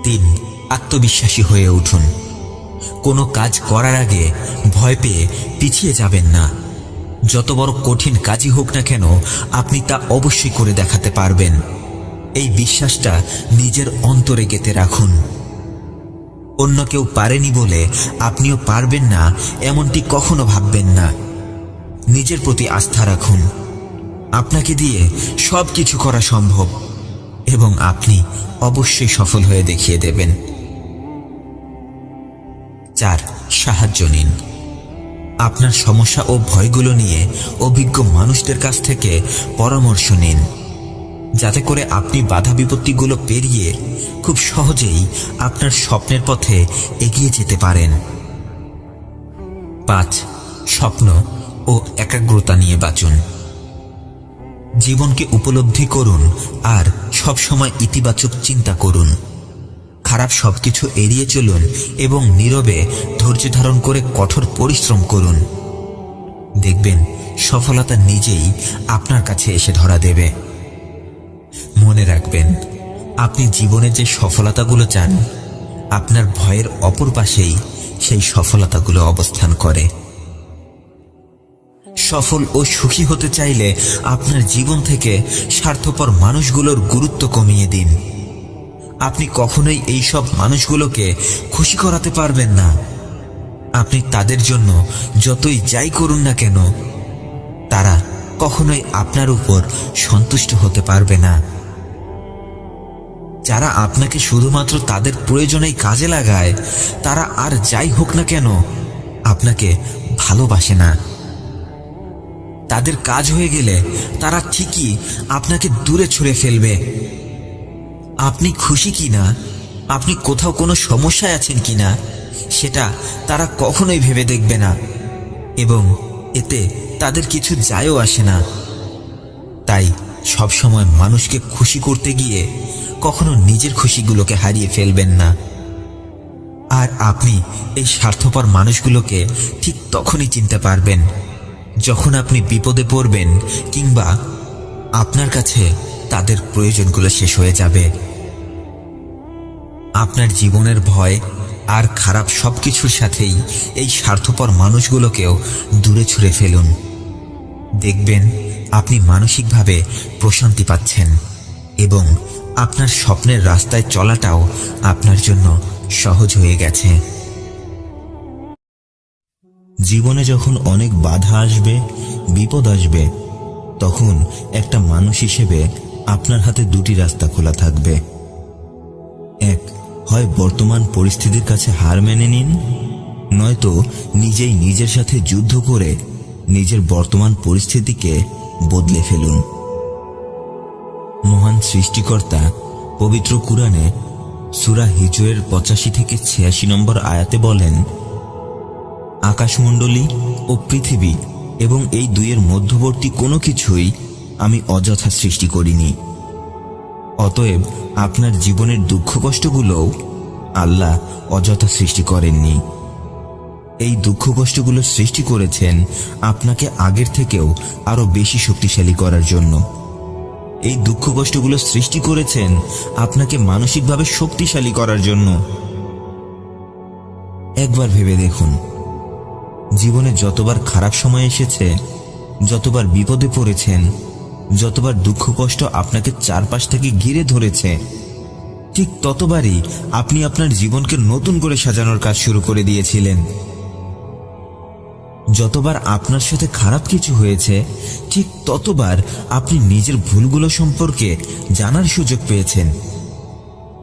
3. আত্মবিশ্বাসী হয়ে উঠুন। কোনো কাজ করার আগে ভয় পেয়ে পিছিয়ে যাবেন না। যত বড় কঠিন কাজই হোক না কেন, আপনি তা অবশ্যই করে দেখাতে পারবেন। এই বিশ্বাসটা নিজের অন্তরে গেঁথে রাখুন। অন্য কেউ পারেনি বলে আপনিও পারবেন না এমনটি কখনো ভাববেন না। নিজের প্রতি আস্থা রাখুন। আপনাকে দিয়ে সব কিছু করা সম্ভব এবং আপনি অবশ্যই সফল হয়ে দেখিয়ে দেবেন। 4. সাহায্য নিন। আপনার সমস্যা ও ভয়গুলো নিয়ে অভিজ্ঞ মানুষদের কাছ থেকে পরামর্শ নিন, যাতে করে আপনি বাধা বিপত্তিগুলো পেরিয়ে খুব সহজেই আপনার স্বপ্নের পথে এগিয়ে যেতে পারেন। 5. স্বপ্ন ও একাগ্রতা নিয়ে বাঁচুন। জীবনকে উপলব্ধি করুন আর সবসময় ইতিবাচক চিন্তা করুন। খারাপ সবকিছু এড়িয়ে চলুন এবং নীরবে ধৈর্য ধারণ করে কঠোর পরিশ্রম করুন। দেখবেন সফলতা নিজেই আপনার কাছে এসে ধরা দেবে। মনে রাখবেন, আপনি জীবনে যে সফলতাগুলো চান, আপনার ভয়ের অপর পাশেই সেই সফলতাগুলো অবস্থান করে। সফল ও সুখী হতে চাইলে আপনার জীবন থেকে স্বার্থপর মানুষগুলোর গুরুত্ব কমিয়ে দিন। আপনি কখনোই এই সব মানুষগুলোকে খুশি করাতে পারবেন না। আপনি তাদের জন্য যতই যাই করুন না কেন, তারা কখনোই আপনার উপর সন্তুষ্ট হতে পারবে না। যারা আপনাকে শুধুমাত্র তাদের প্রয়োজনেই কাজে লাগায়, তারা আর যাই হোক না কেন আপনাকে ভালোবাসে না। তাদের কাজ হয়ে গেলে তারা ঠিকই আপনাকে দূরে ছুঁড়ে ফেলবে। আপনি খুশি কিনা, আপনি কোথাও কোনো সমস্যায় আছেন কিনা, সেটা তারা কখনোই ভেবে দেখবে না এবং এতে তাদের কিছু যায়ও আসে না। তাই সবসময় মানুষকে খুশি করতে গিয়ে কখনো নিজের খুশিগুলোকে হারিয়ে ফেলবেন না। আর আপনি এই স্বার্থপর মানুষগুলোকে ঠিক তখনই চিনতে পারবেন যখন আপনি বিপদে পড়বেন কিংবা আপনার কাছে তাদের প্রয়োজনগুলো শেষ হয়ে যাবে। আপনার জীবনের ভয় আর খারাপ সবকিছুর সাথেই এই স্বার্থপর মানুষগুলোকেও দূরে ছুঁড়ে ফেলুন। দেখবেন আপনি মানসিকভাবে প্রশান্তি পাচ্ছেন এবং আপনার স্বপ্নের রাস্তায় চলাটাও আপনার জন্য সহজ হয়ে গেছে।
জীবনে যখন অনেক বাধা আসবে, বিপদ আসবে, তখন একটা মানুষ হিসেবে আপনার হাতে দুটি রাস্তা খোলা থাকবে। এক, হয় বর্তমান পরিস্থিতির কাছে হার মেনে নিন, নয়তো নিজেই নিজের সাথে যুদ্ধ করে নিজের বর্তমান পরিস্থিতিকে বদলে ফেলুন। মহান সৃষ্টিকর্তা পবিত্র কুরআনে সূরা হিজরের 85 থেকে 86 নম্বর আয়াতে বলেন, আকাশমণ্ডলী ও পৃথিবী এবং এই দুইয়ের মধ্যবর্তী কোনো কিছুই আমি অযথা সৃষ্টি করিনি। অতএব আপনার জীবনের দুঃখ কষ্টগুলোও আল্লাহ অযথা সৃষ্টি করেননি। এই দুঃখ কষ্টগুলো সৃষ্টি করেছেন আপনাকে আগের থেকেও আরো বেশি শক্তিশালী করার জন্য। এই দুঃখ কষ্টগুলো সৃষ্টি করেছেন আপনাকে মানসিকভাবে শক্তিশালী করার জন্য। একবার ভেবে দেখুন, জীবনে যতবার খারাপ সময় এসেছে, যতবার বিপদে পড়েছেন, যতবার দুঃখ কষ্ট আপনাকে চারপাশ থেকে ঘিরে ধরেছে, ঠিক ততবারই আপনি আপনার জীবনকে নতুন করে সাজানোর কাজ শুরু করে দিয়েছিলেন। যতবার আপনার সাথে খারাপ কিছু হয়েছে, ঠিক ততবার আপনি নিজের ভুলগুলো সম্পর্কে জানার সুযোগ পেয়েছেন।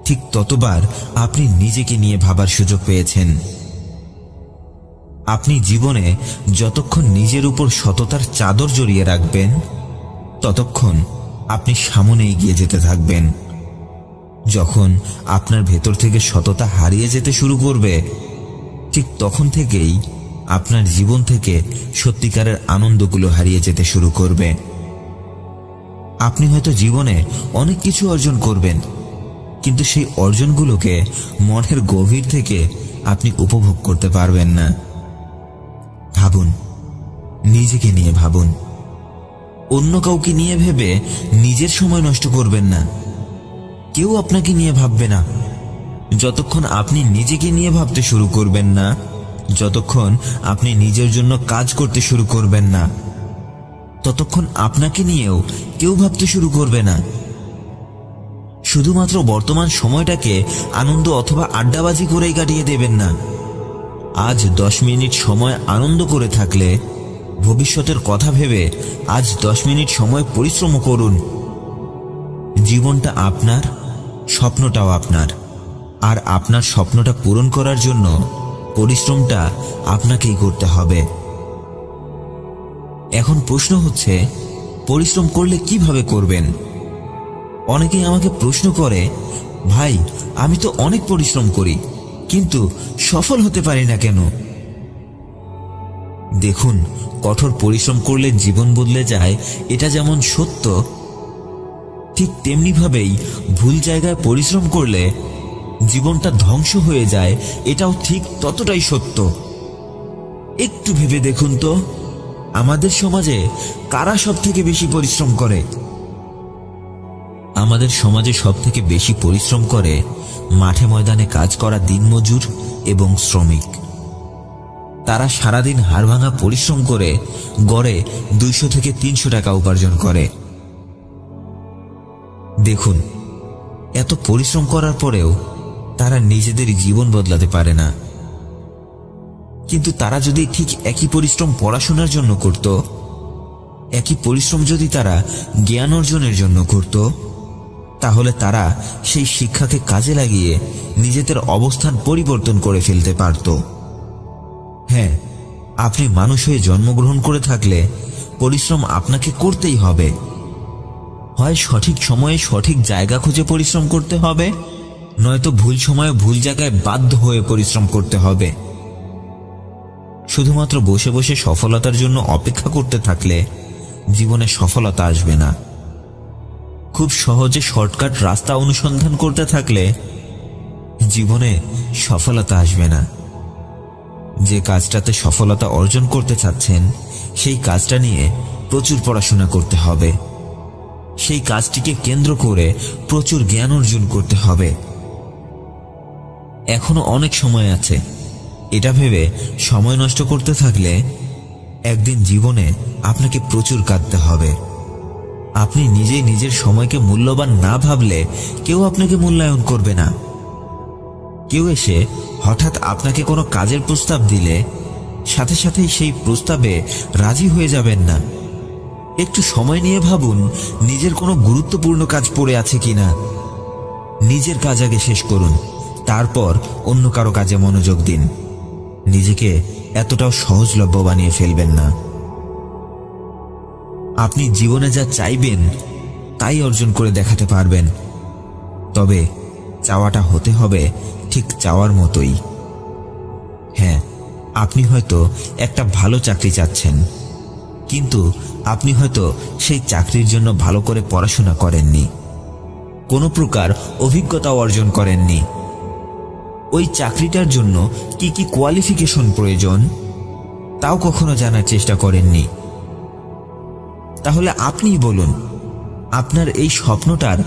ঠিক ততবার আপনি নিজেকে নিয়ে ভাবার সুযোগ পেয়েছেন। আপনি জীবনে যতক্ষণ নিজের উপর সততার চাদর জড়িয়ে রাখবেন, ততক্ষণ আপনি সামনে এগিয়ে যেতে থাকবেন। যখন আপনার ভেতর থেকে সততা হারিয়ে যেতে শুরু করবে, ঠিক তখন থেকেই আপনার জীবন থেকে সত্যিকারের আনন্দগুলো হারিয়ে যেতে শুরু করবে। আপনি হয়তো জীবনে অনেক কিছু অর্জন করবেন,
কিন্তু সেই অর্জনগুলোকে মনের গভীর থেকে আপনি উপভোগ করতে পারবেন না। ভাবুন, নিজেকে নিয়ে ভাবুন। অন্য কাউকে নিয়ে ভেবে নিজের সময় নষ্ট করবেন না। কেউ আপনাকে নিয়ে ভাববে না। যতক্ষণ আপনি নিজেকে নিয়ে ভাবতে শুরু করবেন না, যতক্ষণ আপনি নিজের জন্য কাজ করতে শুরু করবেন না, ততক্ষণ আপনাকে নিয়েও কেউ ভাবতে শুরু করবে না। শুধুমাত্র বর্তমান সময়টাকে আনন্দ অথবা আড্ডাবাজি করেই কাটিয়ে দেবেন না। আজ 10 মিনিট সময় আনন্দ করে থাকলে ভবিষ্যতের কথা ভেবে আজ 10 মিনিট সময় পরিশ্রম করুন। জীবনটা আপনার, স্বপ্নটাও আপনার, আর আপনার স্বপ্নটা পূরণ করার জন্য পরিশ্রমটা আপনাকেই করতে হবে। এখন প্রশ্ন হচ্ছে, পরিশ্রম করলে কিভাবে করবেন? অনেকেই আমাকে প্রশ্ন করে, ভাই আমি তো অনেক পরিশ্রম করি, কিন্তু সফল হতে পারি না কেন? দেখুন, কঠোর পরিশ্রম করলে জীবন বদলে যায়, এটা যেমন সত্য, ঠিক তেমনিভাবেই ভুল জায়গায় পরিশ্রম করলে জীবনটা ধ্বংস হয়ে যায়, এটাও ঠিক ততটাই সত্য। একটু ভেবে দেখুন তো, আমাদের সমাজে কারা সব থেকে বেশি পরিশ্রম করে? আমাদের সমাজে সব থেকে বেশি পরিশ্রম করে মাঠে ময়দানে কাজ করা দিনমজুর এবং শ্রমিক। তারা সারাদিন হাড়ভাঙা পরিশ্রম করে গড়ে 200 থেকে 300 টাকা উপার্জন করে। দেখুন, এত পরিশ্রম করার পরেও তারা নিজেদের জীবন বদলাতে পারে না। কিন্তু তারা যদি ঠিক একই পরিশ্রম পড়াশোনার জন্য করত, একই পরিশ্রম যদি তারা জ্ঞান অর্জনের জন্য করত, তাহলে তারা সেই শিক্ষাকে কাজে লাগিয়ে নিজেদের অবস্থান পরিবর্তন করে ফেলতে পারত। হ্যাঁ, আপনি মানুষ হয়ে জন্মগ্রহণ করে থাকলে পরিশ্রম আপনাকে করতেই হবে। হয় সঠিক সময়ে সঠিক জায়গা খুঁজে পরিশ্রম করতে হবে, নয়তো ভুল সময়ে ভুল জায়গায় বাধ্য হয়ে পরিশ্রম করতে হবে। শুধুমাত্র বসে বসে সফলতার জন্য অপেক্ষা করতে থাকলে জীবনে সফলতা আসবে না। খুব সহজে শর্টকাট রাস্তা অনুসন্ধান করতে থাকলে জীবনে সফলতা আসবে না। যে কাজটাতে সফলতা অর্জন করতে চাচ্ছেন, সেই কাজটা নিয়ে প্রচুর পড়াশোনা করতে হবে। সেই কাজটিকে কেন্দ্র করে প্রচুর জ্ঞান অর্জন করতে হবে। এখনো অনেক সময় আছে, এটা ভেবে সময় নষ্ট করতে থাকলে একদিন জীবনে আপনাকে প্রচুর কাঁদতে হবে। আপনি নিজেই নিজের সময়কে মূল্যবান না ভাবলে কেউ আপনাকে মূল্যায়ন করবে না। কেউ এসে হঠাৎ আপনাকে কোনো কাজের প্রস্তাব দিলে সাথে সাথেই সেই প্রস্তাবে রাজি হয়ে যাবেন না। একটু সময় নিয়ে ভাবুন, নিজের কোনো গুরুত্বপূর্ণ কাজ পড়ে আছে কিনা। নিজের কাজ আগে শেষ করুন, তারপর অন্য কারো কাজে মনোযোগ দিন। নিজেকে এতটাও সহজলভ্য বানিয়ে ফেলবেন না। আপনি জীবনে যা চাইবেন তাই অর্জন করে দেখাতে পারবেন, তবে চাওয়াটা হতে হবে ঠিক চাওয়ার মতোই। হ্যাঁ, আপনি হয়তো একটা ভালো চাকরি চাচ্ছেন, কিন্তু আপনি হয়তো সেই চাকরির জন্য ভালো করে পড়াশোনা করেননি, কোনো প্রকার অভিজ্ঞতা অর্জন করেননি। ওই চাকরিটার জন্য কি কি কোয়ালিফিকেশন প্রয়োজন তাও কখনো জানার চেষ্টা করেননি। তাহলে আপনিই বলুন, আপনার এই স্বপ্নটার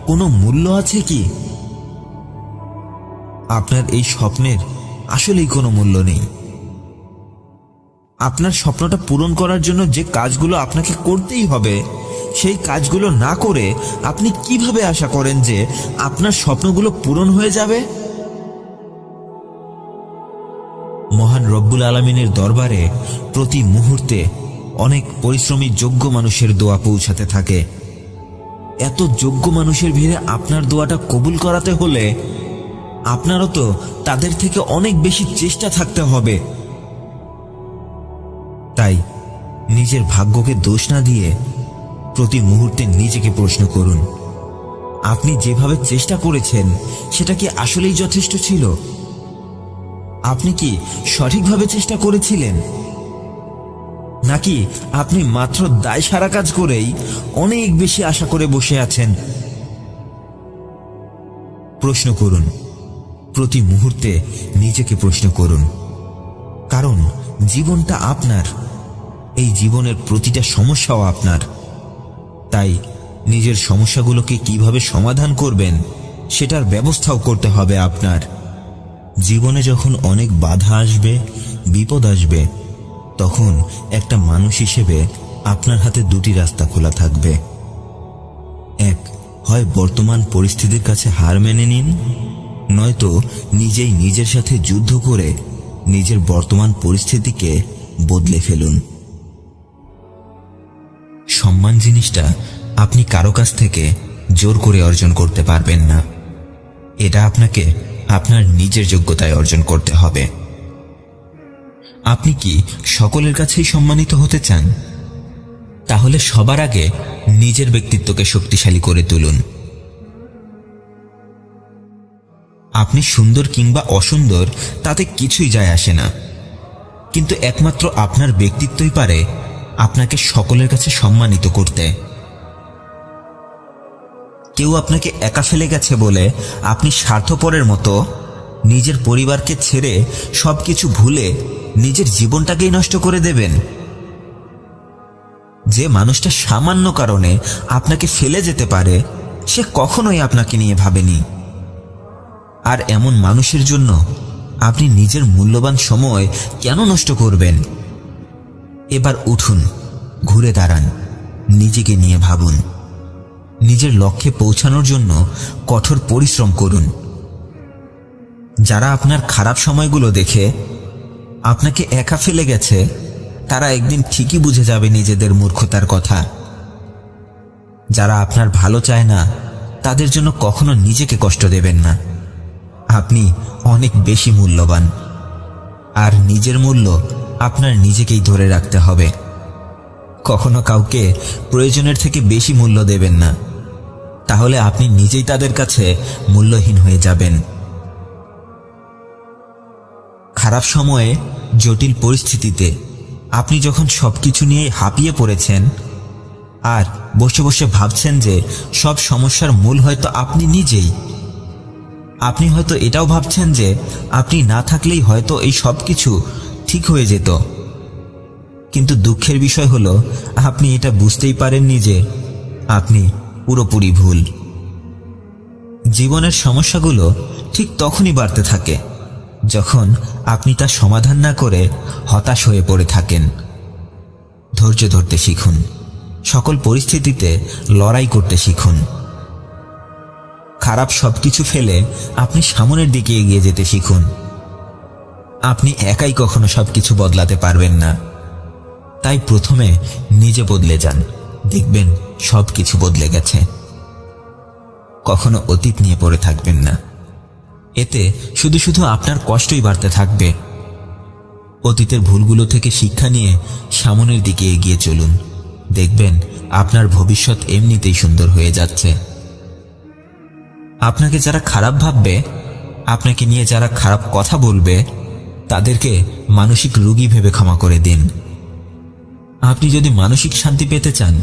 কোনো মূল্য আছে কি? আপনার এই স্বপ্নের আসলেই কোনো মূল্য নেই। আপনার স্বপ্নটা পূরণ করার জন্য যে কাজগুলো আপনাকে করতেই হবে, সেই কাজগুলো না করে আপনি কিভাবে আশা করেন যে আপনার স্বপ্নগুলো পূরণ হয়ে যাবে? মহান রব্বুল আলামিনের দরবারে প্রতি মুহূর্তে অনেক পরিশ্রমী যোগ্য মানুষের দোয়া পৌঁছাতে থাকে। এত যোগ্য মানুষের ভিড়ে আপনার দোয়াটা কবুল করাতে হলে আপনারও তো তাদের থেকে অনেক বেশি চেষ্টা থাকতে হবে। তাই নিজের ভাগ্যকে দোষ না দিয়ে প্রতি মুহূর্তে নিজেকে প্রশ্ন করুন, আপনি যেভাবে চেষ্টা করেছেন সেটা কি আসলেই যথেষ্ট ছিল? আপনি কি সঠিকভাবে চেষ্টা করেছিলেন, নাকি আপনি মাত্র দায় সারা কাজ করেই অনেক বেশি আশা করে বসে আছেন? প্রশ্ন করুন, প্রতি মুহূর্তে নিজেকে প্রশ্ন করুন। কারণ জীবনটা আপনার, এই জীবনের প্রতিটা সমস্যাও আপনার। তাই নিজের সমস্যাগুলোকে কিভাবে সমাধান করবেন সেটার ব্যবস্থাও করতে হবে আপনার। জীবনে যখন অনেক বাধা আসবে, বিপদ আসবে, তখন একটা মানুষ হিসেবে আপনার হাতে দুটি রাস্তা খোলা থাকবে। এক, হয় বর্তমান পরিস্থিতির কাছে হার মেনে নিন, নয়তো নিজেই নিজের সাথে যুদ্ধ করে নিজের বর্তমান পরিস্থিতিকে বদলে ফেলুন। সম্মান জিনিসটা আপনি কারো কাছ থেকে জোর করে অর্জন করতে পারবেন না। এটা আপনাকে আপনার নিজের যোগ্যতায় অর্জন করতে হবে। আপনি কি সকলের কাছেই সম্মানিত হতে চান? তাহলে সবার আগে নিজের ব্যক্তিত্বকে শক্তিশালী করে তুলুন। আপনি সুন্দর কিংবা অসুন্দর তাতে কিছুই যায় আসে না, কিন্তু একমাত্র আপনার ব্যক্তিত্বই পারে আপনাকে সকলের কাছে সম্মানিত করতে। কেউ আপনাকে একা ফেলে গেছে বলে আপনি স্বার্থপরের মতো নিজের পরিবারকে ছেড়ে সবকিছু ভুলে নিজের জীবনটাকেই নষ্ট করে দেবেন? যে মানুষটা সামান্য কারণে আপনাকে ফেলে যেতে পারে, সে কখনোই আপনাকে নিয়ে ভাবেনি। আর এমন মানুষের জন্য আপনি নিজের মূল্যবান সময় কেন নষ্ট করবেন? এবার উঠুন, ঘুরে দাঁড়ান, নিজেকে নিয়ে ভাবুন। নিজের লক্ষ্যে পৌঁছানোর জন্য কঠোর পরিশ্রম করুন। যারা আপনার খারাপ সময়গুলো দেখে আপনাকে একা ফেলে গেছে, তারা একদিন ঠিকই বুঝে যাবে নিজেদের মূর্খতার কথা। যারা আপনার ভালো চায় না, তাদের জন্য কখনো নিজেকে কষ্ট দেবেন না। আপনি অনেক বেশি মূল্যবান, আর নিজের মূল্য আপনার নিজেকেই ধরে রাখতে হবে। কখনো কাউকে প্রয়োজনের থেকে বেশি মূল্য দেবেন না, তাহলে আপনি নিজেই তাদের কাছে মূল্যহীন হয়ে যাবেন। খারাপ সময়ে, জটিল পরিস্থিতিতে আপনি যখন সবকিছু নিয়ে হাঁপিয়ে পড়েছেন আর বসে বসে ভাবছেন যে সব সমস্যার মূল হয়তো আপনি নিজেই, আপনি হয়তো এটাও ভাবছেন যে আপনি না থাকলেই হয়তো এই সব কিছু ঠিক হয়ে যেত, কিন্তু দুঃখের বিষয় হলো আপনি এটা বুঝতেই পারেননি যে আপনি পুরোপুরি ভুল। জীবনের সমস্যাগুলো ঠিক তখনই বাড়তে থাকে যখন আপনি তার সমাধান না করে হতাশ হয়ে পড়ে থাকেন। ধৈর্য ধরতে শিখুন, সকল পরিস্থিতিতে লড়াই করতে শিখুন। খারাপ সবকিছু ফেলে আপনি সামনের দিকে এগিয়ে যেতে শিখুন। আপনি একাই কখনো সবকিছু বদলাতে পারবেন না, তাই প্রথমে নিজে বদলে যান, দেখবেন সবকিছু বদলে গেছে। কখনো অতীত নিয়ে পড়ে থাকবেন না, এতে শুধু শুধু আপনার কষ্টই বাড়তে থাকবে। অতীতের ভুলগুলো থেকে শিক্ষা নিয়ে সামনের দিকে এগিয়ে চলুন, দেখবেন আপনার ভবিষ্যৎ এমনিতেই সুন্দর হয়ে যাচ্ছে। আপনাকে যারা খারাপ ভাববে, আপনাকে নিয়ে যারা খারাপ কথা বলবে, তাদেরকে মানসিক রোগী ভেবে ক্ষমা করে দিন। আপনি যদি মানসিক শান্তি পেতে চান,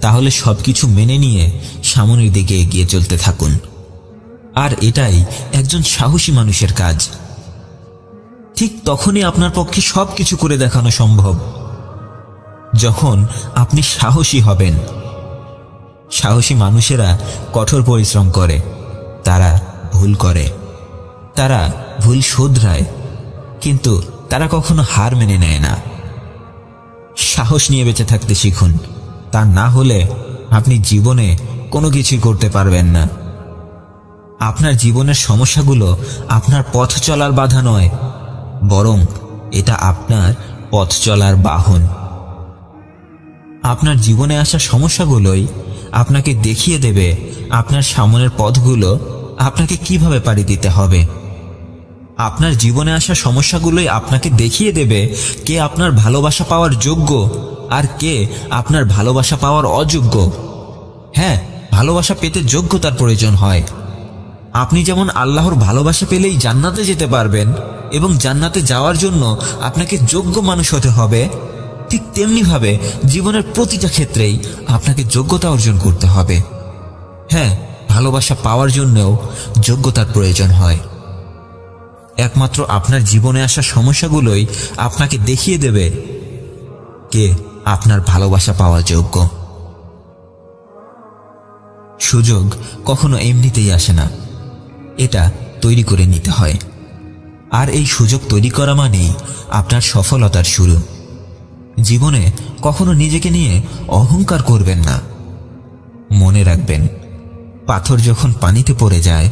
তাহলে সবকিছু মেনে নিয়ে সামনের দিকে এগিয়ে চলতে থাকুন। আর এটাই একজন সাহসী মানুষের কাজ। ঠিক তখনই আপনার পক্ষে সবকিছু করে দেখানো সম্ভব, যখন আপনি সাহসী হবেন। সাহসী মানুষেরা কঠোর পরিশ্রম করে, তারা ভুল করে, তারা ভুল শোধরায়, কিন্তু তারা কখনো হার মেনে নেয় না। সাহস নিয়ে বেঁচে থাকতে শিখুন, তা না হলে আপনি জীবনে কোনো কিছুই করতে পারবেন না। আপনার জীবনের সমস্যাগুলো আপনার পথ চলার বাধা নয়, বরং এটা আপনার পথ চলার বাহন। আপনার জীবনে আসা সমস্যাগুলোই আপনাকে দেখিয়ে দেবে আপনার সামনের পথগুলো আপনাকে কিভাবে পাড়ি দিতে হবে। আপনার জীবনে আসা সমস্যাগুলোই আপনাকে দেখিয়ে দেবে কে আপনার ভালোবাসা পাওয়ার যোগ্য আর কে আপনার ভালোবাসা পাওয়ার অযোগ্য। হ্যাঁ, ভালোবাসা পেতে যোগ্যতার প্রয়োজন হয়। আপনি যেমন আল্লাহর ভালোবাসা পেলেই জান্নাতে যেতে পারবেন এবং জান্নাতে যাওয়ার জন্য আপনাকে যোগ্য মানুষ হতে হবে, ঠিক তেমনিভাবে জীবনের প্রতিটা ক্ষেত্রেই আপনাকে যোগ্যতা অর্জন করতে হবে। হ্যাঁ, ভালোবাসা পাওয়ার জন্যও যোগ্যতার প্রয়োজন হয়। একমাত্র আপনার জীবনে আসা সমস্যাগুলোই আপনাকে দেখিয়ে দেবে কে আপনার ভালোবাসা পাওয়ার যোগ্য। সুযোগ কখনো এমনিতেই আসে না, এটা তৈরি করে নিতে হয়। আর এই সুযোগ তৈরি করা মানেই আপনার সফলতার শুরু। জীবনে কখনো নিজেকে নিয়ে অহংকার করবেন না। মনে রাখবেন, পাথর যখন পানিতে পড়ে যায়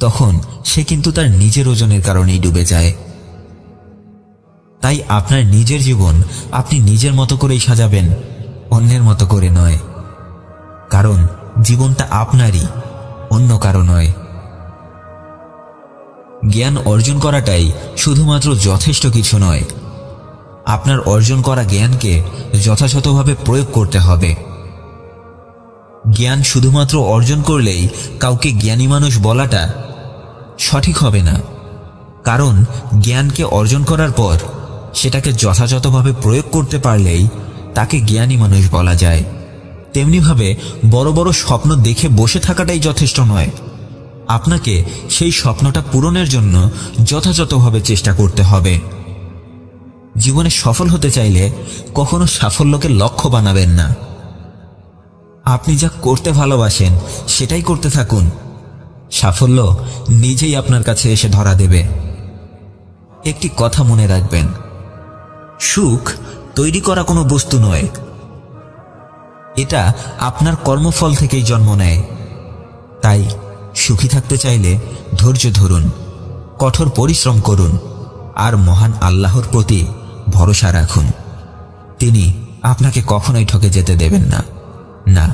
তখন সে কিন্তু তার নিজের ওজনের কারণেই ডুবে যায়। তাই আপনার নিজের জীবন আপনি নিজের মতো করেই সাজাবেন, অন্যের মতো করে নয়। কারণ জীবনটা আপনারই, অন্য কারো নয়। জ্ঞান অর্জন করাটাই শুধুমাত্র যথেষ্ট কিছু নয়, আপনার অর্জন করা জ্ঞানকে যথাযথভাবে প্রয়োগ করতে হবে। জ্ঞান শুধুমাত্র অর্জন করলেই কাউকে জ্ঞানী মানুষ বলাটা সঠিক হবে না। কারণ জ্ঞানকে অর্জন করার পর সেটাকে যথাযথভাবে প্রয়োগ করতে পারলেই তাকে জ্ঞানী মানুষ বলা যায়। তেমনিভাবে বড় বড় স্বপ্ন দেখে বসে থাকাটাই যথেষ্ট নয়, আপনাকে সেই স্বপ্নটা পূরণের জন্য যথাযথভাবে চেষ্টা করতে হবে। জীবনে সফল হতে চাইলে কখনো সাফল্যকে লক্ষ্য বানাবেন না। আপনি যা করতে ভালোবাসেন সেটাই করতে থাকুন, সাফল্য নিজেই আপনার কাছে এসে ধরা দেবে। একটি কথা মনে রাখবেন, সুখ তৈরি করা কোনো বস্তু নয়, এটা আপনার কর্মফল থেকেই জন্ম নেয়। তাই সুখী থাকতে চাইলে ধৈর্য ধরুন, কঠোর পরিশ্রম করুন, আর মহান আল্লাহর প্রতি ভরসা রাখুন। তিনি আপনাকে কখনোই ঠকে যেতে দেবেন না। না,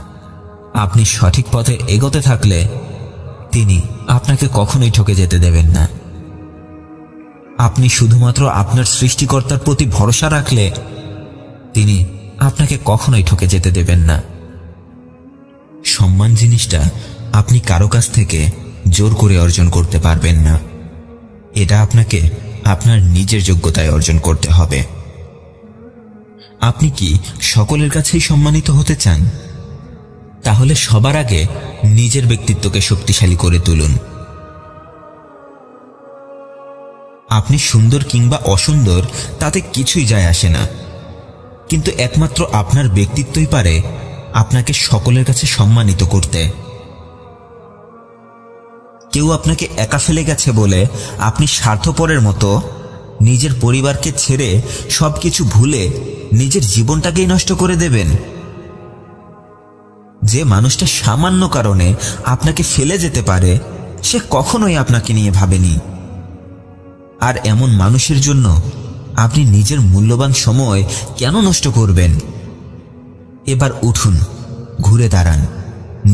আপনি সঠিক পথে এগোতে থাকলে তিনি আপনাকে কখনোই ঠকে যেতে দেবেন না। আপনি শুধুমাত্র আপনার সৃষ্টিকর্তার প্রতি ভরসা রাখলে তিনি আপনাকে কখনোই ঠকে যেতে দেবেন না। সম্মান জিনিসটা আপনি কারো কাছ থেকে জোর করে অর্জন করতে পারবেন না, এটা আপনাকে আপনার নিজের যোগ্যতায় অর্জন করতে হবে। আপনি কি সকলের কাছেই সম্মানিত হতে চান? তাহলে সবার আগে নিজের ব্যক্তিত্বকে শক্তিশালী করে তুলুন। আপনি সুন্দর কিংবা অসুন্দর তাতে কিছুই যায় আসে না, কিন্তু একমাত্র আপনার ব্যক্তিত্বই পারে আপনাকে সকলের কাছে সম্মানিত করতে। কেউ আপনাকে একা ফেলে গেছে বলে আপনি স্বার্থপরের মতো নিজের পরিবারকে ছেড়ে সবকিছু ভুলে নিজের জীবনটাকেই নষ্ট করে দেবেন? যে মানুষটা সামান্য কারণে আপনাকে ফেলে যেতে পারে সে কখনোই আপনাকে নিয়ে ভাবেনি। আর এমন মানুষের জন্য আপনি নিজের মূল্যবান সময় কেন নষ্ট করবেন? এবার উঠুন, ঘুরে দাঁড়ান,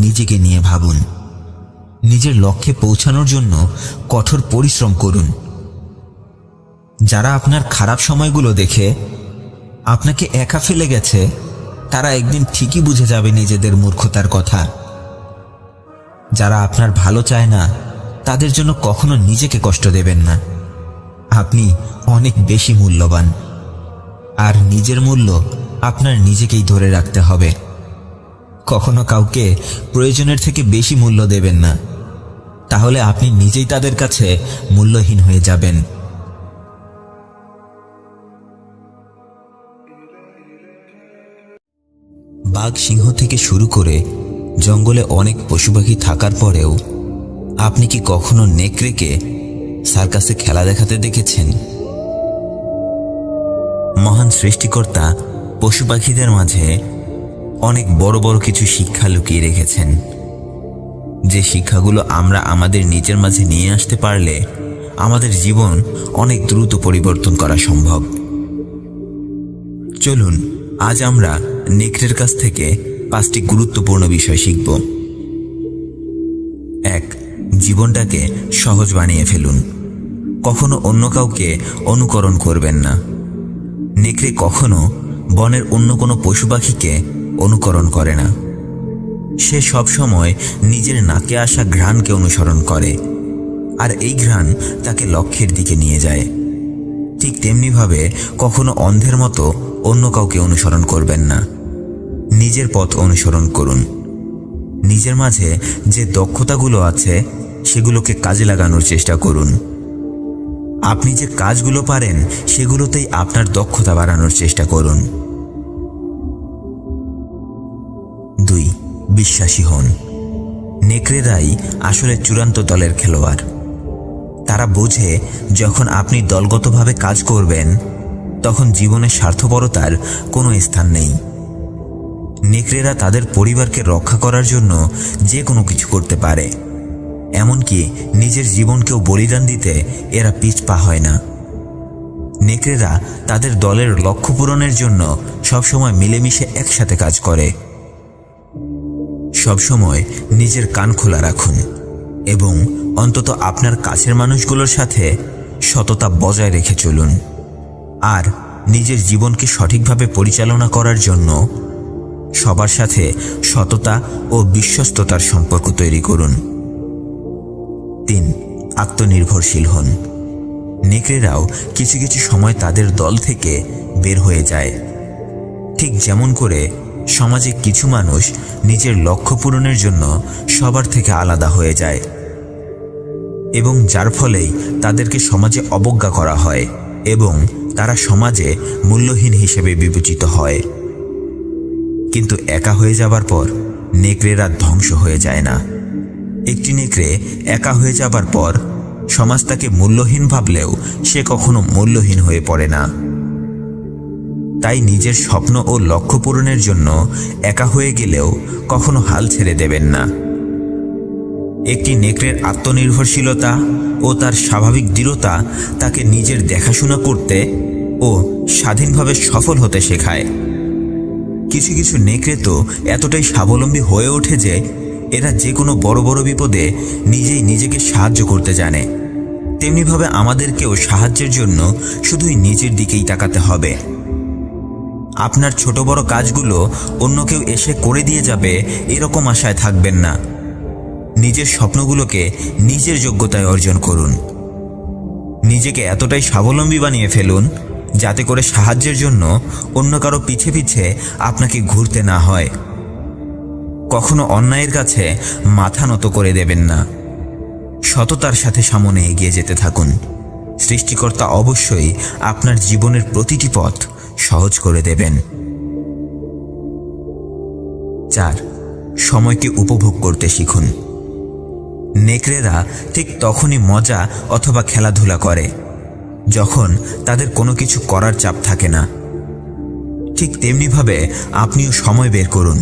নিজেকে নিয়ে ভাবুন, নিজের লক্ষ্যে পৌঁছানোর জন্য কঠোর পরিশ্রম করুন। যারা আপনার খারাপ সময়গুলো দেখে আপনাকে একা ফেলে গেছে তারা একদিন ঠিকই বুঝে যাবে নিজেদের মূর্খতার কথা। যারা আপনার ভালো চায় না তাদের জন্য কখনো নিজেকে কষ্ট দেবেন না। আপনি অনেক বেশি মূল্যবান, আর নিজের মূল্য আপনার নিজেকেই ধরে রাখতে হবে। কখনো কাউকে প্রয়োজনের থেকে বেশি মূল্য দেবেন না, তাহলে আপনি নিজেই তাদের কাছে মূল্যহীন হয়ে যাবেন। বাঘ, সিংহ থেকে শুরু করে জঙ্গলে অনেক পশুপাখি থাকার পরেও আপনি কি কখনো নেকড়েকে সার্কাসে খেলা দেখাতে দেখেছেন? মহান সৃষ্টিকর্তা পশু পাখিদের মাঝে অনেক বড় বড় কিছু শিক্ষা লুকিয়ে রেখেছেন, যে শিক্ষাগুলো আমরা আমাদের নিজের মাঝে নিয়ে আসতে পারলে আমাদের জীবন অনেক দ্রুত পরিবর্তন করা সম্ভব। চলুন আজ আমরা নেকড়ের কাছ থেকে 5টি গুরুত্বপূর্ণ বিষয় শিখব। 1. জীবনটাকে সহজ বানিয়ে ফেলুন। কখনো অন্য কাউকে অনুকরণ করবেন না। নেকড়ে কখনো বনের অন্য কোনো পশু পাখিকে অনুকরণ করে না। সে সবসময় নিজের নাকে আসা ঘ্রাণকে অনুসরণ করে, আর এই ঘ্রাণ তাকে লক্ষ্যের দিকে নিয়ে যায়। ঠিক তেমনিভাবে কখনো অন্ধের মতো অন্য কাউকে অনুসরণ করবেন না, নিজের পথ অনুসরণ করুন। নিজের মাঝে যে দক্ষতাগুলো আছে সেগুলোকে কাজে লাগানোর চেষ্টা করুন। আপনি যে কাজগুলো পারেন সেগুলোতেই আপনার দক্ষতা বাড়ানোর চেষ্টা করুন। 2. বিশ্বাসী হন। নেকড়েরাই আসলে চূড়ান্ত দলের খেলোয়াড়। তারা বোঝে যখন আপনি দলগতভাবে কাজ করবেন তখন জীবনে স্বার্থপরতার কোনো স্থান নেই। নেকড়েরা তাদের পরিবারকে রক্ষা করার জন্য যে কোনো কিছু করতে পারে, এমনকি নিজের জীবনকেও বলিদান দিতে এরা পিছপা হয় না। নেকড়েরা তাদের দলের লক্ষ্য পূরণের জন্য সবসময় মিলেমিশে একসাথে কাজ করে। সবসময় নিজের কান খোলা রাখুন এবং অন্তত আপনার কাছের মানুষগুলোর সাথে সততা বজায় রেখে চলুন। আর নিজের জীবনকে সঠিকভাবে পরিচালনা করার জন্য সবার সাথে সততা ও বিশ্বস্ততার সম্পর্ক তৈরি করুন। 3. আত্মনির্ভরশীল হন। নেকড়েরাও কিছু কিছু সময় তাদের দল থেকে বের হয়ে যায়, ঠিক যেমন করে সমাজে কিছু মানুষ নিজের লক্ষ্য পূরণের জন্য সবার থেকে আলাদা হয়ে যায় এবং যার ফলেই তাদেরকে সমাজে অবজ্ঞা করা হয় এবং তারা সমাজে মূল্যহীন হিসেবে বিবেচিত হয়। কিন্তু একা হয়ে যাবার পর নেকড়েরা ধ্বংস হয়ে যায় না। একটি নেকড়ে একা হয়ে যাবার পর সমাজ তাকে মূল্যহীন ভাবলেও সে কখনো মূল্যহীন হয়ে পড়ে না। তাই নিজের স্বপ্ন ও লক্ষ্য পূরণের জন্য একা হয়ে গেলেও কখনো হাল ছেড়ে দেবেন না। একটি নেকড়ের আত্মনির্ভরশীলতা ও তার স্বাভাবিক দৃঢ়তা তাকে নিজের দেখাশোনা করতে ও স্বাধীনভাবে সফল হতে শেখায়। কিছু কিছু নেকড়ে তো এতটাই স্বাবলম্বী হয়ে ওঠে যে এরা যে কোনো বড় বড় বিপদে নিজেই নিজেকে সাহায্য করতে জানে। তেমনিভাবে আমাদেরকেও সাহায্যের জন্য শুধুই নিজের দিকেই তাকাতে হবে। আপনার ছোট বড় কাজগুলো অন্য কেউ এসে করে দিয়ে যাবে এরকম আশায় থাকবেন না। নিজের স্বপ্নগুলোকে নিজের যোগ্যতায় অর্জন করুন। নিজেকে এতটাই স্বাবলম্বী বানিয়ে ফেলুন যাতে করে সাহায্যের জন্য অন্য কারো পিছে পিছে আপনাকে ঘুরতে না হয়। কখনো অন্যায়ের কাছে মাথা নত করে দেবেন না। সততার সাথে সামনে এগিয়ে যেতে থাকুন। সৃষ্টিকর্তা অবশ্যই আপনার জীবনের প্রতিটি পথ সহজ করে দেবেন। 4. সময়কে উপভোগ করতে শিখুন। নেকড়েরা ঠিক তখনই মজা অথবা খেলাধুলা করে যখন তাদের কোনো কিছু করার চাপ থাকে না। ঠিক তেমনিভাবে আপনিও সময় বের করুন।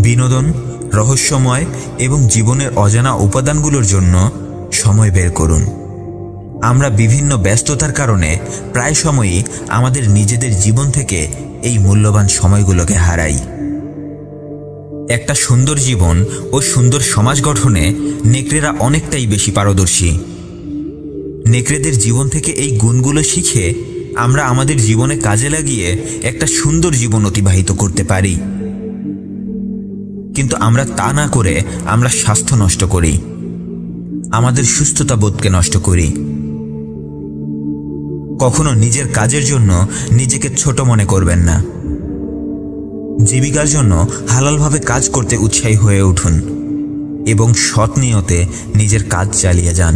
বিনোদন, রহস্যময় এবং জীবনের অজানা উপাদানগুলোর জন্য সময় বের করুন। আমরা বিভিন্ন ব্যস্ততার কারণে প্রায় সময়ই আমাদের নিজেদের জীবন থেকে এই মূল্যবান সময়গুলোকে হারাই। একটা সুন্দর জীবন ও সুন্দর সমাজ গঠনে নেকড়েরা অনেকটাই বেশি পারদর্শী। নেকড়েদের জীবন থেকে এই গুণগুলো শিখে আমরা আমাদের জীবনে কাজে লাগিয়ে একটা সুন্দর জীবন অতিবাহিত করতে পারি। কিন্তু আমরা তা না করে আমরা স্বাস্থ্য নষ্ট করি, আমাদের সুস্থতা বোধকে নষ্ট করি। কখনো নিজের কাজের জন্য নিজেকে ছোট মনে করবেন না। জীবিকার জন্য হালালভাবে কাজ করতে উৎসাহী হয়ে উঠুন এবং সৎ নিয়তে নিজের কাজ চালিয়ে যান।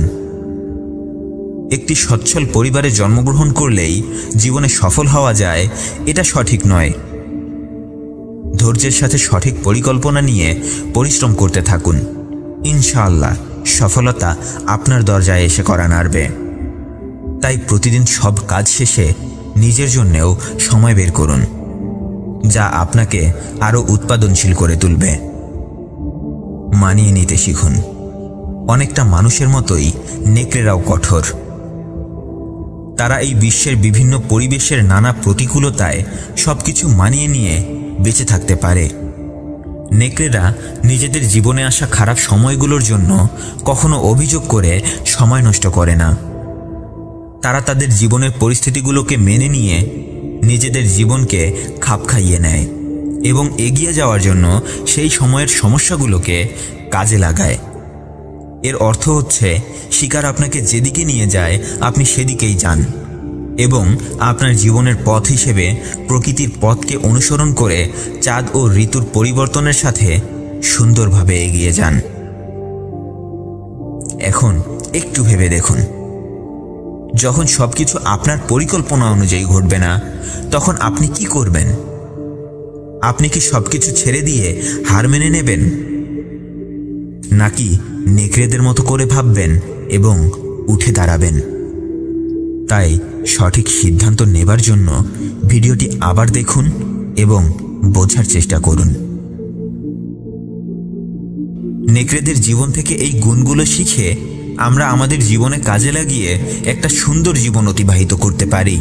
একটি সচ্ছল পরিবারে জন্মগ্রহণ করলেই জীবনে সফল হওয়া যায় এটা সঠিক নয়। ধৈর্যের সাথে সঠিক পরিকল্পনা নিয়ে পরিশ্রম করতে থাকুন। ইনশাআল্লাহ সফলতা আপনার দরজায় এসে কড়া নাড়বে। তাই প্রতিদিন সব কাজ শেষে নিজের জন্যেও সময় বের করুন, যা আপনাকে আরও উৎপাদনশীল করে তুলবে। মানিয়ে নিতে শিখুন। অনেকটা মানুষের মতোই নেকড়েরাও কঠোর। তারা এই বিশ্বের বিভিন্ন পরিবেশের নানা প্রতিকূলতায় সবকিছু মানিয়ে নিয়ে বেঁচে থাকতে পারে। নেকড়েরা নিজেদের জীবনে আসা খারাপ সময়গুলোর জন্য কখনো অভিযোগ করে সময় নষ্ট করে না। তারা তাদের জীবনের পরিস্থিতিগুলোকে মেনে নিয়ে নিজেদের জীবনকে খাপ খাইয়ে নেয় এবং এগিয়ে যাওয়ার জন্য সেই সময়ের সমস্যাগুলোকে কাজে লাগায়। এর অর্থ হচ্ছে শিকার আপনাকে যেদিকে নিয়ে যায় আপনি সেদিকেই যান এবং আপনার জীবনের পথ হিসেবে প্রকৃতির পথকে অনুসরণ করে চাঁদ ও ঋতুর পরিবর্তনের সাথে সুন্দরভাবে এগিয়ে যান। এখন একটু ভেবে দেখুন, যখন সবকিছু আপনার পরিকল্পনা অনুযায়ী ঘটবে না, তখন আপনি কি করবেন? আপনি কি সবকিছু ছেড়ে দিয়ে হার মেনে নেবেন, নাকি নেকড়েদের মতো করে ভাববেন এবং উঠে দাঁড়াবেন? তাই সঠিক সিদ্ধান্ত নেবার জন্য ভিডিওটি আবার দেখুন এবং বোঝার চেষ্টা করুন। নেকড়েদের জীবন থেকে এই গুণগুলো শিখে আমরা আমাদের জীবনে কাজে লাগিয়ে একটা সুন্দর জীবন অতিবাহিত করতে পারি।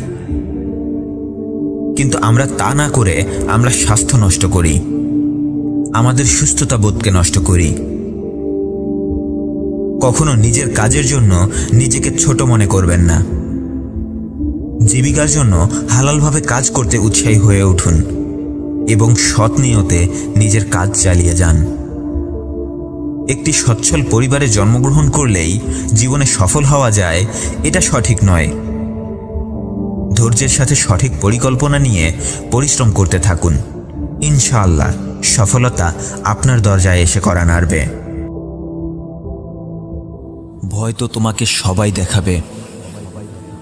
কিন্তু আমরা তা না করে আমরা স্বাস্থ্য নষ্ট করি, আমাদের সুস্থতা বোধকে নষ্ট করি। কখনো নিজের কাজের জন্য নিজেকে ছোট মনে করবেন না। জীবিকার জন্য হালালভাবে কাজ করতে উৎসাহী হয়ে উঠুন এবং সৎ নিয়তে নিজের কাজ চালিয়ে যান। একটি সচ্ছল পরিবারে জন্মগ্রহণ করলেই জীবনে সফল হওয়া যায়, এটা সঠিক নয়। ধৈর্যের সাথে সঠিক পরিকল্পনা নিয়ে পরিশ্রম করতে থাকুন। ইনশাআল্লাহ সফলতা আপনার দরজায় এসে কড়া নাড়বে।
ভয় তো তোমাকে সবাই দেখাবে,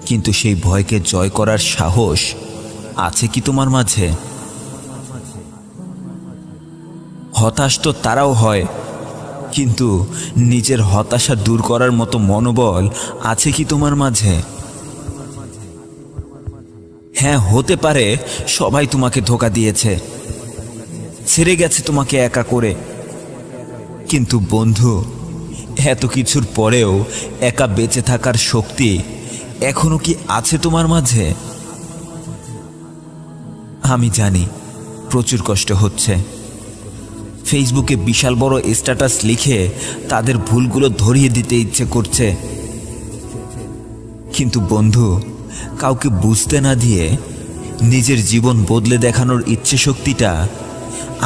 কিন্তু সেই ভয়কে জয় করার সাহস আছে কি তোমার মাঝে? হতাশ তো তারাও হয়, কিন্তু নিজের হতাশা দূর করার মতো মনোবল আছে কি তোমার মাঝে? হ্যাঁ, হতে পারে সবাই তোমাকে ধোঁকা দিয়েছে, ছেড়ে গেছে তোমাকে একা করে, কিন্তু বন্ধু, এত কিছুর পরেও একা বেঁচে থাকার শক্তি এখনো কি আছে তোমার মাঝে? আমি জানি প্রচুর কষ্ট হচ্ছে। ফেসবুকে বিশাল বড় স্ট্যাটাস লিখে তাদের ভুলগুলো ধরিয়ে দিতে ইচ্ছে করছে, কিন্তু বন্ধু, কাউকে বুঝতে না দিয়ে নিজের জীবন বদলে দেখানোর ইচ্ছে শক্তিটা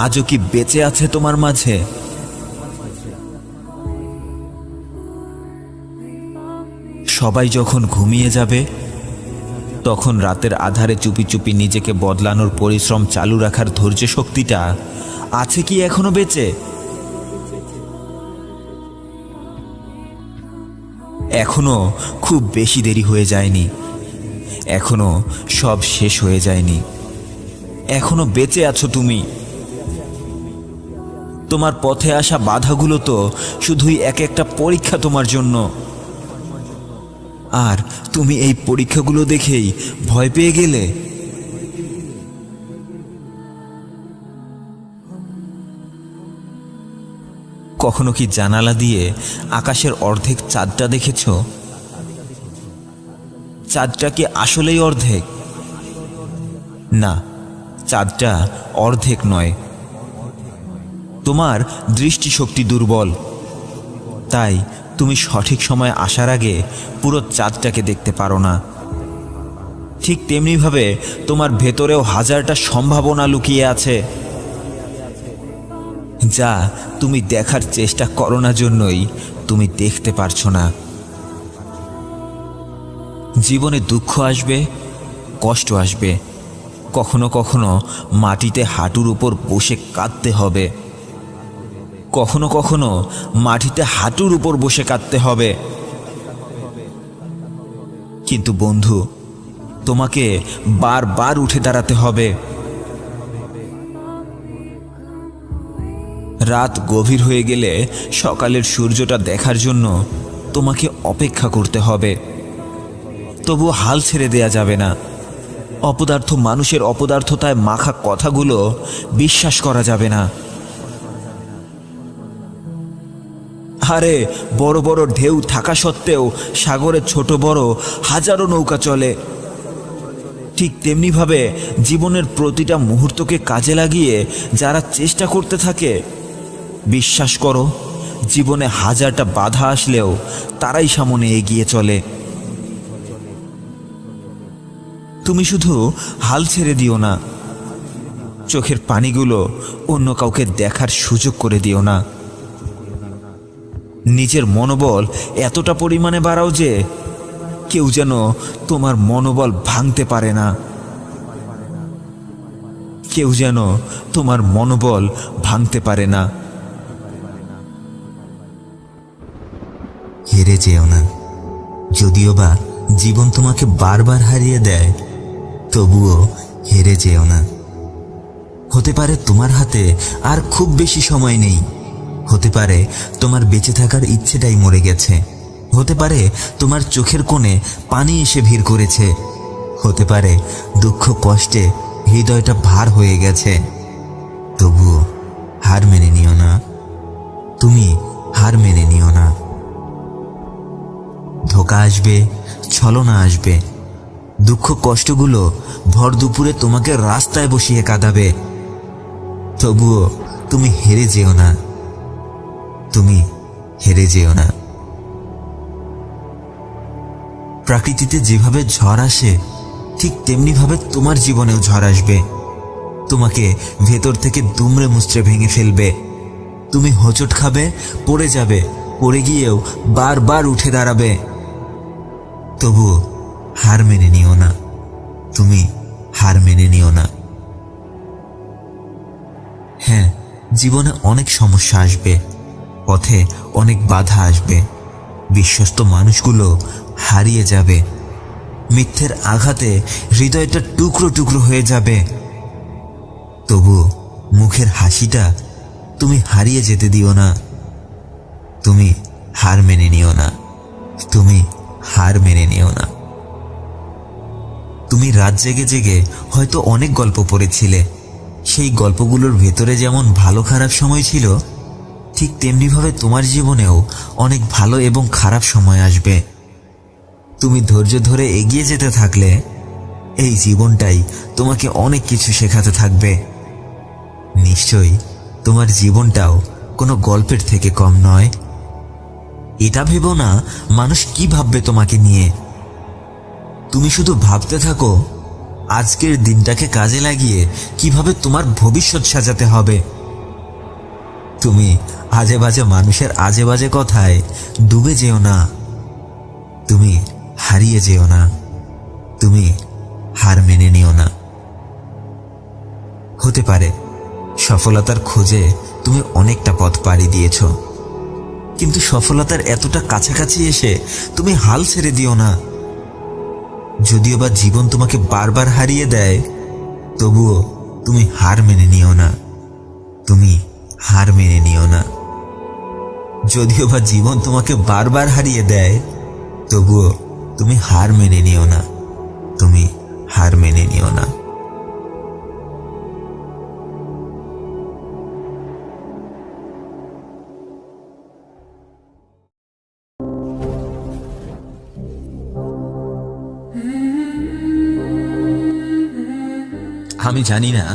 আজও কি বেঁচে আছে তোমার মাঝে? সবাই যখন ঘুমিয়ে যাবে, তখন রাতের আধারে চুপি চুপি নিজেকে বদলানোর পরিশ্রম চালু রাখার ধৈর্য শক্তিটা আছে কি এখনো বেঁচে? এখনো খুব বেশি দেরি হয়ে যায়নি, এখনো সব শেষ হয়ে যায়নি, এখনো বেঁচে আছো তুমি। তোমার পথে আসা বাধাগুলো তো শুধুই এক একটা পরীক্ষা তোমার জন্য, আর তুমি এই পরীক্ষাগুলো দেখেই ভয় পেয়ে গেলে। কখনো কি জানালা দিয়ে আকাশের অর্ধেক চাঁদটা দেখেছ? চাঁদটা কি আসলেই অর্ধেক? না, চাঁদটা অর্ধেক নয়। তোমার দৃষ্টিশক্তি দুর্বল, তাই তুমি সঠিক সময় আসার আগে পুরো চাঁদটাকে দেখতে পারো না। ঠিক তেমনিভাবে তোমার ভেতরেও হাজারটা সম্ভাবনা লুকিয়ে আছে, যা তুমি দেখার চেষ্টা করো না জন্যই তুমি দেখতে পারছো না। জীবনে দুঃখ আসবে, কষ্ট আসবে, কখনো কখনো মাটিতে হাঁটুর উপর বসে কাঁদতে হবে, কখনো কখনো মাটিতে হাঁটুর উপর বসে কাঁদতে হবে। কিন্তু বন্ধু, তোমাকে বারবার উঠে দাঁড়াতে হবে। রাত গভীর হয়ে গেলে সকালের সূর্যটা দেখার জন্য তোমাকে অপেক্ষা করতে হবে। তবু হাল ছেড়ে দেয়া যাবে না। অপদার্থ মানুষের অপদার্থতায় মাখা কথাগুলো বিশ্বাস করা যাবে না। আরে, বড় বড় ঢেউ থাকা সত্ত্বেও সাগরে ছোট বড় হাজারো নৌকা চলে। ঠিক তেমনিভাবে জীবনের প্রতিটা মুহূর্তকে কাজে লাগিয়ে যারা চেষ্টা করতে থাকে, বিশ্বাস করো, জীবনে হাজারটা বাধা আসলেও তারাই সামনে এগিয়ে চলে। তুমি শুধু হাল ছেড়ে দিও না, চোখের পানিগুলো অন্য কাউকে দেখার সুযোগ করে দিও না। নিজের মনোবল এতটা পরিমাণে বাড়াও যে কেউ যেন তোমার মনোবল ভাঙতে পারে না, কেউ যেন তোমার মনোবল ভাঙতে পারে না।
হেরে যেও না। যদিও বা জীবন তোমাকে বারবার হারিয়ে দেয়, তবুও হেরে যেও না। হতে পারে তোমার হাতে আর খুব বেশি সময় নেই, হতে পারে তোমার বেঁচে থাকার ইচ্ছেটাই মরে গেছে, হতে পারে তোমার চোখের কোণে পানি এসে ভিড় করেছে, হতে পারে দুঃখ কষ্টে হৃদয়টা ভার হয়ে গেছে। তবুও হার মেনে নিও না, তুমি হার মেনে নিও না। ধোঁকা আসবে, ছলনা আসবে, দুঃখ কষ্টগুলো ভর দুপুরে তোমাকে রাস্তায় বসিয়ে কাঁদাবে। তবুও তুমি হেরে যেও না, তুমি হেরে যেও না। প্রকৃতিতে যেভাবে ঝড় আসে, ঠিক তেমনি ভাবে তোমার জীবনেও ঝড় আসবে, তোমাকে ভেতর থেকে দুমড়ে মুচড়ে ভেঙে ফেলবে। তুমি হোঁচট খাবে, পড়ে যাবে, পড়ে গিয়েও বারবার উঠে দাঁড়াবে। তবুও হার মেনে নিও না, তুমি হার মেনে নিও না। হ্যাঁ, জীবনে অনেক সমস্যা আসবে, পথে অনেক বাধা আসবে, বিশ্বস্ত মানুষগুলো হারিয়ে যাবে, মিথ্যের আঘাতে হৃদয়টা টুকরো টুকরো হয়ে যাবে। তবু মুখের হাসিটা তুমি হারিয়ে যেতে দিও না, তুমি হার মেনে নিও না, তুমি হার মেনে নিও না। তুমি রাত জেগে জেগে হয়তো অনেক গল্প পড়েছিলে, সেই গল্পগুলোর ভেতরে যেমন ভালো খারাপ সময় ছিল, ঠিক তেমনিভাবে তোমার জীবনেও অনেক ভালো এবং খারাপ সময় আসবে। তুমি ধৈর্য ধরে এগিয়ে যেতে থাকলে এই জীবনটাই তোমাকে অনেক কিছু শেখাতে থাকবে। নিশ্চয়ই তোমার জীবনটাও কোনো গল্পের থেকে কম নয়। এটা ভেবো না মানুষ কি ভাববে তোমাকে নিয়ে। তুমি শুধু ভাবতে থাকো আজকের দিনটাকে কাজে লাগিয়ে কিভাবে তোমার ভবিষ্যৎ সাজাতে হবে। তুমি আজে বাজে মানুষের আজে বাজে কথায় ডুবে যেও না, তুমি হারিয়ে যেও না, তুমি হার মেনে নিও না। হতে পারে সফলতার খোঁজে তুমি অনেকটা পথ পাড়ি দিয়েছ, কিন্তু সফলতার এতটা কাছাকাছি এসে তুমি হাল ছেড়ে দিও না। যদিও বা জীবন তোমাকে বারবার হারিয়ে দেয়, তবুও তুমি হার মেনে নিও না, তুমি হার মেনে নিও না। যদিও বা জীবন তোমাকে বারবার হারিয়ে দেয়, তবুও তুমি হার মেনে নিও না, তুমি হার মেনে নিও না। আমি জানি না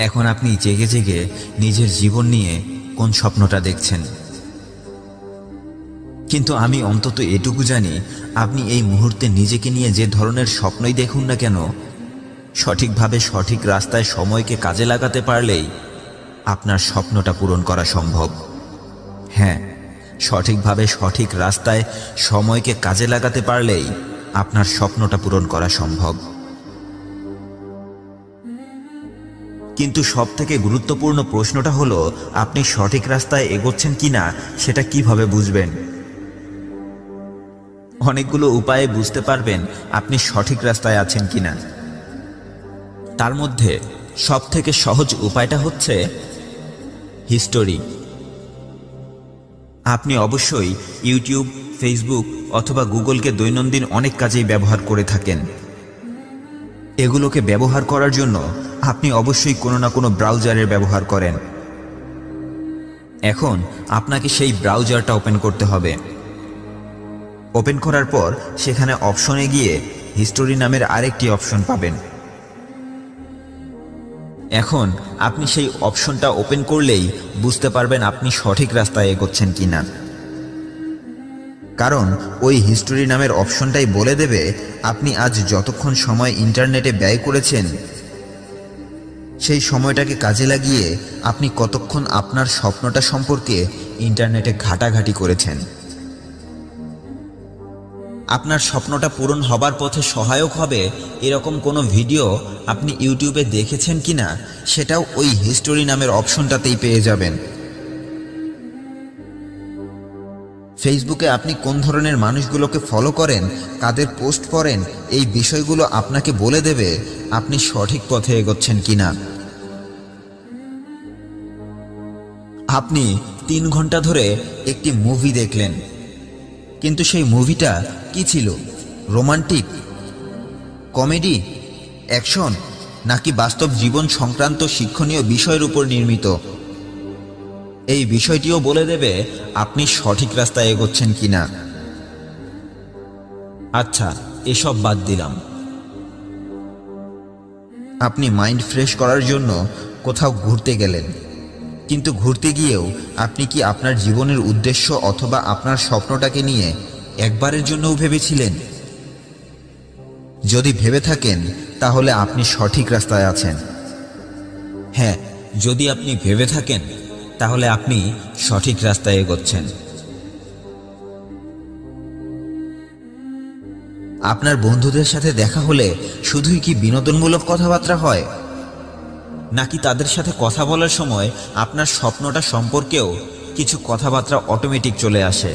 এখন আপনি জেগে জেগে নিজের জীবন নিয়ে কোন স্বপ্নটা দেখছেন, কিন্তু আমি অন্তত এটুকু জানি আপনি এই মুহূর্তে নিজেকে নিয়ে যে ধরনের স্বপ্নই দেখুন না কেন, সঠিকভাবে সঠিক রাস্তায় সময়কে কাজে লাগাতে পারলেই আপনার স্বপ্নটা পূরণ করা সম্ভব। হ্যাঁ, সঠিকভাবে সঠিক রাস্তায় সময়কে কাজে লাগাতে পারলেই আপনার স্বপ্নটা পূরণ করা সম্ভব। কিন্তু সবথেকে গুরুত্বপূর্ণ প্রশ্নটা হলো, আপনি সঠিক রাস্তায় এগোচ্ছেন কিনা সেটা কিভাবে বুঝবেন? অনেকগুলো উপায়ে বুঝতে পারবেন আপনি সঠিক রাস্তায় আছেন কিনা। তার মধ্যে সবথেকে সহজ উপায়টা হচ্ছে হিস্টোরি। আপনি অবশ্যই ইউটিউব, ফেসবুক অথবা গুগলকে দৈনন্দিন অনেক কাজেই ব্যবহার করে থাকেন। এগুলোকে ব্যবহার করার জন্য আপনি অবশ্যই কোনো না কোনো ব্রাউজারের ব্যবহার করেন। এখন আপনাকে সেই ব্রাউজারটা ওপেন করতে হবে। ওপেন করার পর সেখানে অপশনে গিয়ে হিস্টোরি নামের আরেকটি অপশন পাবেন। এখন আপনি সেই অপশনটা ওপেন করলেই বুঝতে পারবেন আপনি সঠিক রাস্তায় এগোচ্ছেন কিনা। কারণ ওই হিস্টোরি নামের অপশনটাই বলে দেবে আপনি আজ যতক্ষণ সময় ইন্টারনেটে ব্যয় করেছেন, সেই সময়টাকে কাজে লাগিয়ে আপনি কতক্ষণ আপনার স্বপ্নটা সম্পর্কে ইন্টারনেটে ঘাটাঘাটি করেছেন। আপনার স্বপ্নটা পূরণ হবার পথে সহায়ক হবে এরকম কোনো ভিডিও আপনি ইউটিউবে দেখেছেন কিনা সেটাও ওই হিস্টোরি নামের অপশনটাতেই পেয়ে যাবেন।
ফেসবুকে আপনি কোন ধরনের মানুষগুলোকে ফলো করেন, কাদের পোস্ট পড়েন, এই বিষয়গুলো আপনাকে বলে দেবে আপনি সঠিক পথে এগোচ্ছেন কিনা। আপনি 3 ঘন্টা ধরে একটি মুভি দেখলেন, কিন্তু সেই মুভিটা কি ছিল? রোমান্টিক, কমেডি, অ্যাকশন, নাকি বাস্তব জীবন সংক্রান্ত শিক্ষণীয় বিষয়ের উপর নির্মিত? এই বিষয়টিও বলে দেবে আপনি সঠিক রাস্তায় এগোচ্ছেন কিনা।
আচ্ছা, এসব বাদ দিলাম।
আপনি মাইন্ড ফ্রেশ করার জন্য কোথাও ঘুরতে গেলেন, কিন্তু ঘুরতে গিয়েও আপনি কি আপনার জীবনের উদ্দেশ্য অথবা আপনার স্বপ্নটাকে নিয়ে একবারের জন্যও ভেবেছিলেন? যদি ভেবে থাকেন তাহলে আপনি সঠিক রাস্তায় আছেন।
হ্যাঁ, যদি আপনি ভেবে থাকেন তাহলে আপনি সঠিক রাস্তায় এগোচ্ছেন।
আপনার বন্ধুদের সাথে দেখা হলে শুধুই কি বিনোদনমূলক কথাবার্তা হয়,
নাকি তাদের সাথে কথা বলার সময় আপনার স্বপ্নটা সম্পর্কেও কিছু কথাবার্তা অটোমেটিক চলে আসে?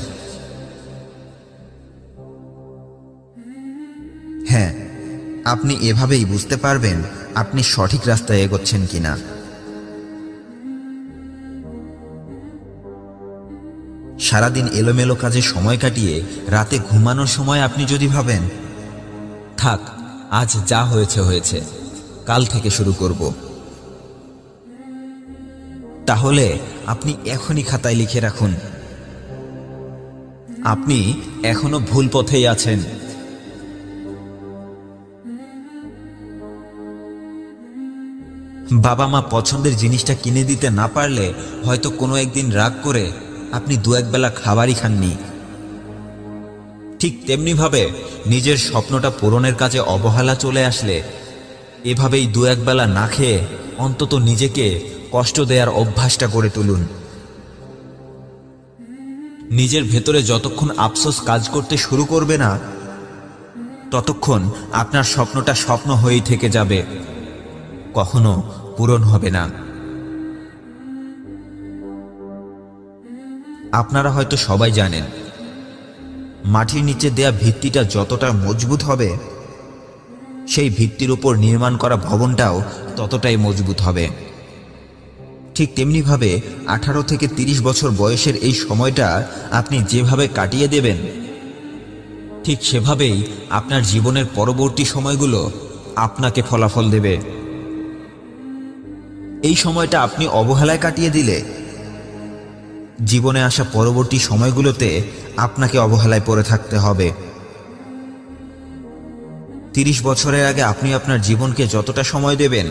হ্যাঁ, আপনি এভাবেই বুঝতে পারবেন আপনি সঠিক রাস্তায় এগোচ্ছেন কিনা। সারাদিন এলোমেলো কাজে সময় কাটিয়ে রাতে ঘুমানোর সময় আপনি যদি ভাবেন,
থাক, আজ যা হয়েছে হয়েছে, কাল থেকে শুরু করব,
তাহলে আপনি এখনই খাতায় লিখে রাখুন,
আপনি এখনো ভুল পথেই আছেন। বাবা মা পছন্দের জিনিসটা কিনে দিতে না পারলে হয়তো কোনো একদিন রাগ করে আপনি 2-1 বেলা খাবারই খাননি। ঠিক তেমনিভাবে নিজের স্বপ্নটা পূরণের কাজে অবহেলা চলে আসলে এভাবেই 2-1 বেলা না খেয়ে অন্তত নিজেকে কষ্ট দেওয়ার অভ্যাসটা করে তুলুন। নিজের ভেতরে যতক্ষণ আফসোস কাজ করতে শুরু করবে না, ততক্ষণ আপনার স্বপ্নটা স্বপ্ন হয়েই থেকে যাবে, কখনো পূরণ হবে না।
আপনারা হয়তো সবাই জানেন, মাটির নিচে দেয়া ভিত্তিটা যতটা মজবুত হবে, সেই ভিত্তির উপর নির্মাণ করা ভবনটাও ততটাই মজবুত হবে। ঠিক তেমনিভাবে 18 থেকে 30 বছর বয়সের এই সময়টা আপনি যেভাবে কাটিয়ে দেবেন,
ঠিক সেভাবেই আপনার জীবনের পরবর্তী সময়গুলো আপনাকে ফলাফল দেবে।
এই সময়টা আপনি অবহেলায় কাটিয়ে দিলে জীবনে আসা পরবর্তী সময়গুলোতে আপনাকে অবহেলায় পড়ে থাকতে হবে। 30 বছরের আগে আপনি আপনার জীবনকে যতটা সময় দেবেন,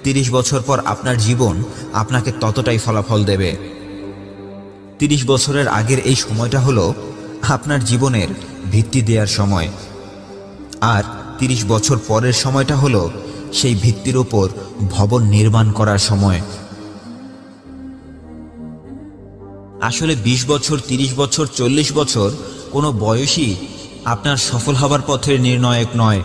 30 বছর পর আপনার জীবন আপনাকে ততটাই ফলাফল দেবে। 30 বছরের আগের এই সময়টা হলো আপনার জীবনের ভিত্তি দেওয়ার সময়, আর 30 বছর পরের সময়টা হলো সেই ভিত্তির উপর ভবন নির্মাণ করার সময়।
আসলে 20 বছর, 30 বছর, 40 বছর কোনো বয়সই আপনার সফল হবার পথের নির্ণায়ক নয়।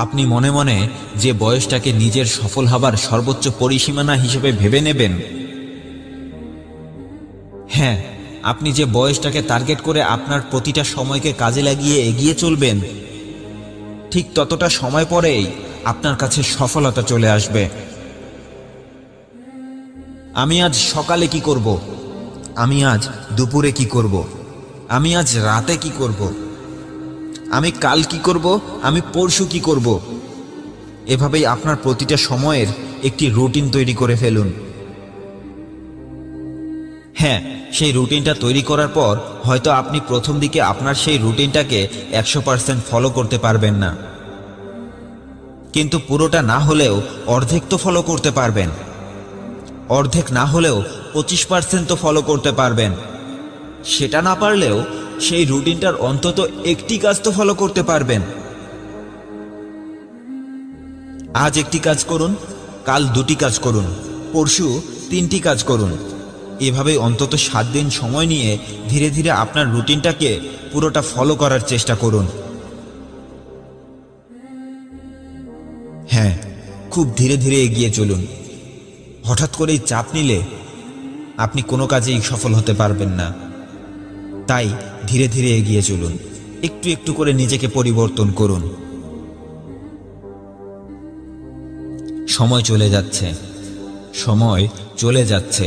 আপনি মনে মনে যে বয়সটাকে নিজের সফল হবার সর্বোচ্চ পরিসীমানা হিসেবে ভেবে নেবেন, হ্যাঁ, আপনি যে বয়সটাকে টার্গেট করে আপনার প্রতিটা সময়কে কাজে লাগিয়ে এগিয়ে চলবেন, ঠিক ততটা সময় পরেই আপনার কাছে সফলতা চলে আসবে। আমি আজ সকালে কি করব,
আমি আজ দুপুরে কি করব,
আমি আজ রাতে কি করব, আমি কাল কি করব, আমি পরশু কি করব,
এভাবেই আপনার প্রতিটা সময়ের একটি রুটিন তৈরি করে ফেলুন।
হ্যাঁ, সেই রুটিনটা তৈরি করার পর হয়তো আপনি প্রথম দিকে আপনার সেই রুটিনটাকে 100% ফলো করতে পারবেন না, কিন্তু পুরোটা না হলেও অর্ধেক তো ফলো করতে পারবেন, অর্ধেক না হলেও 25% তো ফলো করতে পারবেন। সেটা না পারলেও সেই রুটিনটার অন্তত একটি কাজ তো ফলো করতে পারবেন। আজ একটি কাজ করুন, কাল 2টি কাজ করুন, পরশু 3টি কাজ করুন। এভাবে অন্তত 7 দিন সময় নিয়ে ধীরে ধীরে আপনার রুটিনটাকে পুরোটা ফলো করার চেষ্টা করুন। হ্যাঁ, খুব ধীরে ধীরে এগিয়ে চলুন। হঠাৎ করেই চাপ নিলে
আপনি কোনো কাজেই সফল হতে পারবেন না। তাই ধীরে ধীরে এগিয়ে চলুন, একটু একটু করে নিজেকে পরিবর্তন করুন। সময় চলে যাচ্ছে, সময় চলে যাচ্ছে।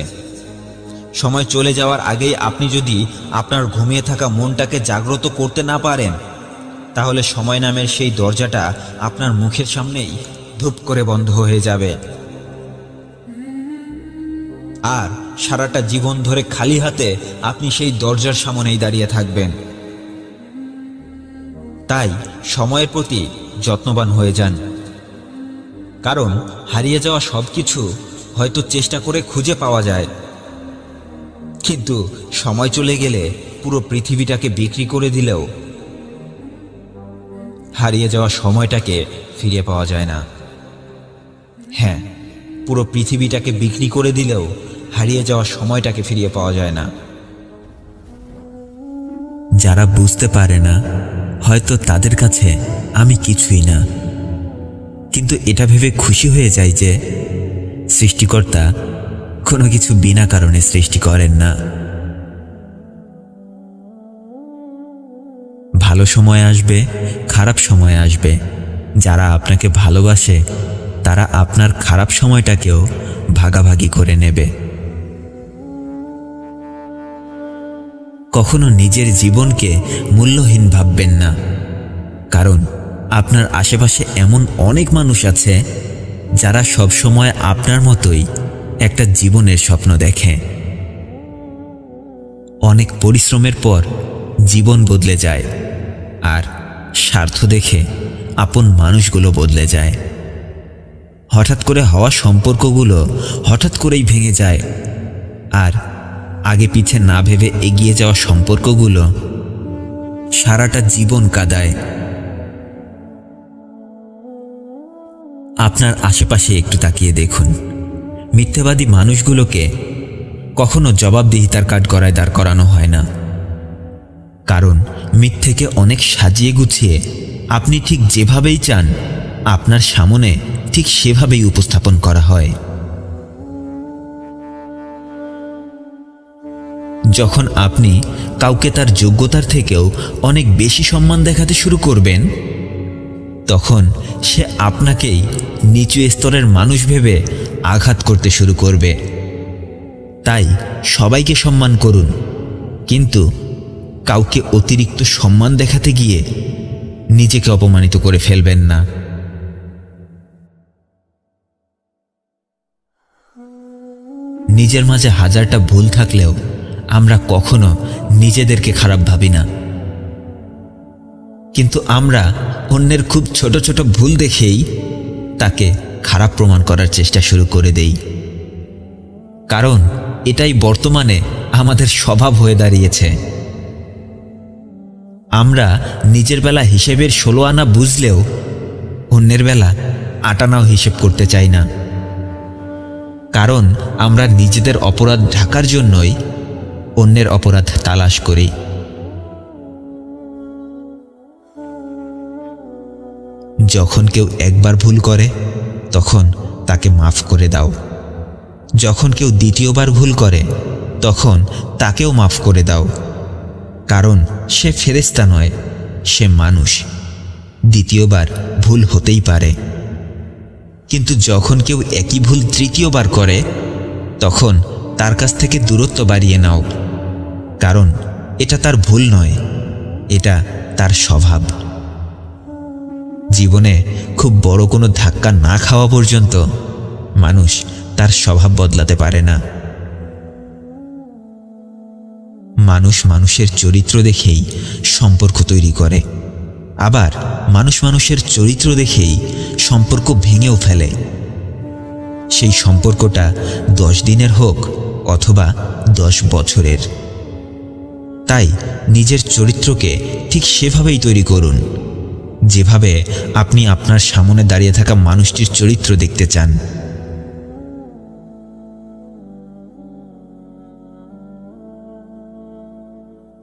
সময় চলে যাওয়ার আগেই আপনি যদি আপনার ঘুমিয়ে থাকা মনটাকে জাগ্রত করতে না পারেন, তাহলে সময় নামের সেই দরজাটা আপনার মুখের সামনেই ধুপ করে বন্ধ হয়ে যাবে। আর সারাটা জীবন ধরে খালি হাতে আপনি সেই দরজার সামনেই দাঁড়িয়ে থাকবেন। তাই সময়ের প্রতি যত্নবান হয়ে যান, কারণ হারিয়ে যাওয়া সবকিছু হয়তো চেষ্টা করে খুঁজে পাওয়া যায়, কিন্তু সময় চলে গেলে পুরো পৃথিবীটাকে বিক্রি করে দিলেও হারিয়ে যাওয়া সময়টাকে ফিরে পাওয়া যায় না। হ্যাঁ, পুরো পৃথিবীটাকে বিক্রি করে দিলেও হারিয়ে যাওয়া সময়টাকে ফিরিয়ে পাওয়া যায় না।
যারা বুঝতে পারে না, হয়তো তাদের কাছে আমি কিছুই না, কিন্তু এটা ভেবে খুশি হয়ে যায় যে সৃষ্টিকর্তা কোনো কিছু বিনা কারণে সৃষ্টি করেন না। ভালো সময় আসবে, খারাপ সময় আসবে। যারা আপনাকে ভালোবাসে তারা আপনার খারাপ সময়টাকেও ভাগাভাগি করে নেবে। কখনো নিজের জীবনকে মূল্যহীন ভাববেন না, কারণ আপনার আশেপাশে এমন অনেক মানুষ আছে যারা সব সময় আপনার মতোই একটা জীবনের স্বপ্ন দেখে। অনেক পরিশ্রমের পর জীবন বদলে যায়, আর স্বার্থ দেখে আপন মানুষগুলো বদলে যায়। হঠাৎ করে হওয়া সম্পর্কগুলো হঠাৎ করেই ভেঙে যায়, আর আগে পিছে না ভেবে এগিয়ে যাওয়া সম্পর্কগুলো সারাটা জীবন কাঁদায়। আপনার আশেপাশে একটু তাকিয়ে দেখুন, মিথ্যাবাদী মানুষগুলোকে কখনো জবাবদিহিতার কাঠগড়ায় দাঁড় করানো হয় না, কারণ মিথ্যেকে অনেক সাজিয়ে গুছিয়ে আপনি ঠিক যেভাবেই চান আপনার সামনে ঠিক সেভাবেই উপস্থাপন করা হয়। যখন আপনি কাউকে তার যোগ্যতার থেকেও অনেক বেশি সম্মান দেখাতে শুরু করবেন, তখন সে আপনাকেই নিচু স্তরের মানুষ ভেবে আঘাত করতে শুরু করবে। তাই সবাইকে সম্মান করুন, কিন্তু কাউকে অতিরিক্ত সম্মান দেখাতে গিয়ে নিজেকে অপমানিত করে ফেলবেন না। নিজের মাঝে হাজারটা ভুল থাকলেও আমরা কখনো নিজেদেরকে খারাপ ভাবি না, কিন্তু আমরা অন্যের খুব ছোট ছোট ভুল দেখেই তাকে খারাপ প্রমাণ করার চেষ্টা শুরু করে দেই, কারণ এটাই বর্তমানে আমাদের স্বভাব হয়ে দাঁড়িয়েছে। আমরা নিজের বেলা হিসেবের 16 আনা বুঝলেও অন্যের বেলা 8 আনাও হিসেব করতে চাই না, কারণ আমরা নিজেদের অপরাধ ঢাকার জন্যই অন্যের অপরাধ তালাশ করি। যখন কেউ একবার ভুল করে তখন তাকে মাফ করে দাও, যখন কেউ দ্বিতীয়বার ভুল করে তখন তাকেও মাফ করে দাও, কারণ সে ফেরেশতা নয়, সে মানুষ। দ্বিতীয়বার ভুল হতেই পারে, কিন্তু যখন কেউ একই ভুল তৃতীয়বার করে তখন তার কাছ থেকে দূরত্ব বাড়িয়ে নাও, কারণ এটা তার ভুল নয়, এটা তার স্বভাব। জীবনে খুব বড় কোনো ধাক্কা না খাওয়া পর্যন্ত মানুষ তার স্বভাব বদলাতে পারে না। মানুষ মানুষের চরিত্র দেখেই সম্পর্ক তৈরি করে, আবার মানুষ মানুষের চরিত্র দেখেই সম্পর্ক ভেঙেও ফেলে। সেই সম্পর্কটা 10 দিনের হোক অথবা 10 বছরের। তাই নিজের চরিত্রকে ঠিক সেভাবেই তৈরি করুন যেভাবে আপনি আপনার সামনে দাঁড়িয়ে থাকা মানুষটির চরিত্র দেখতে চান।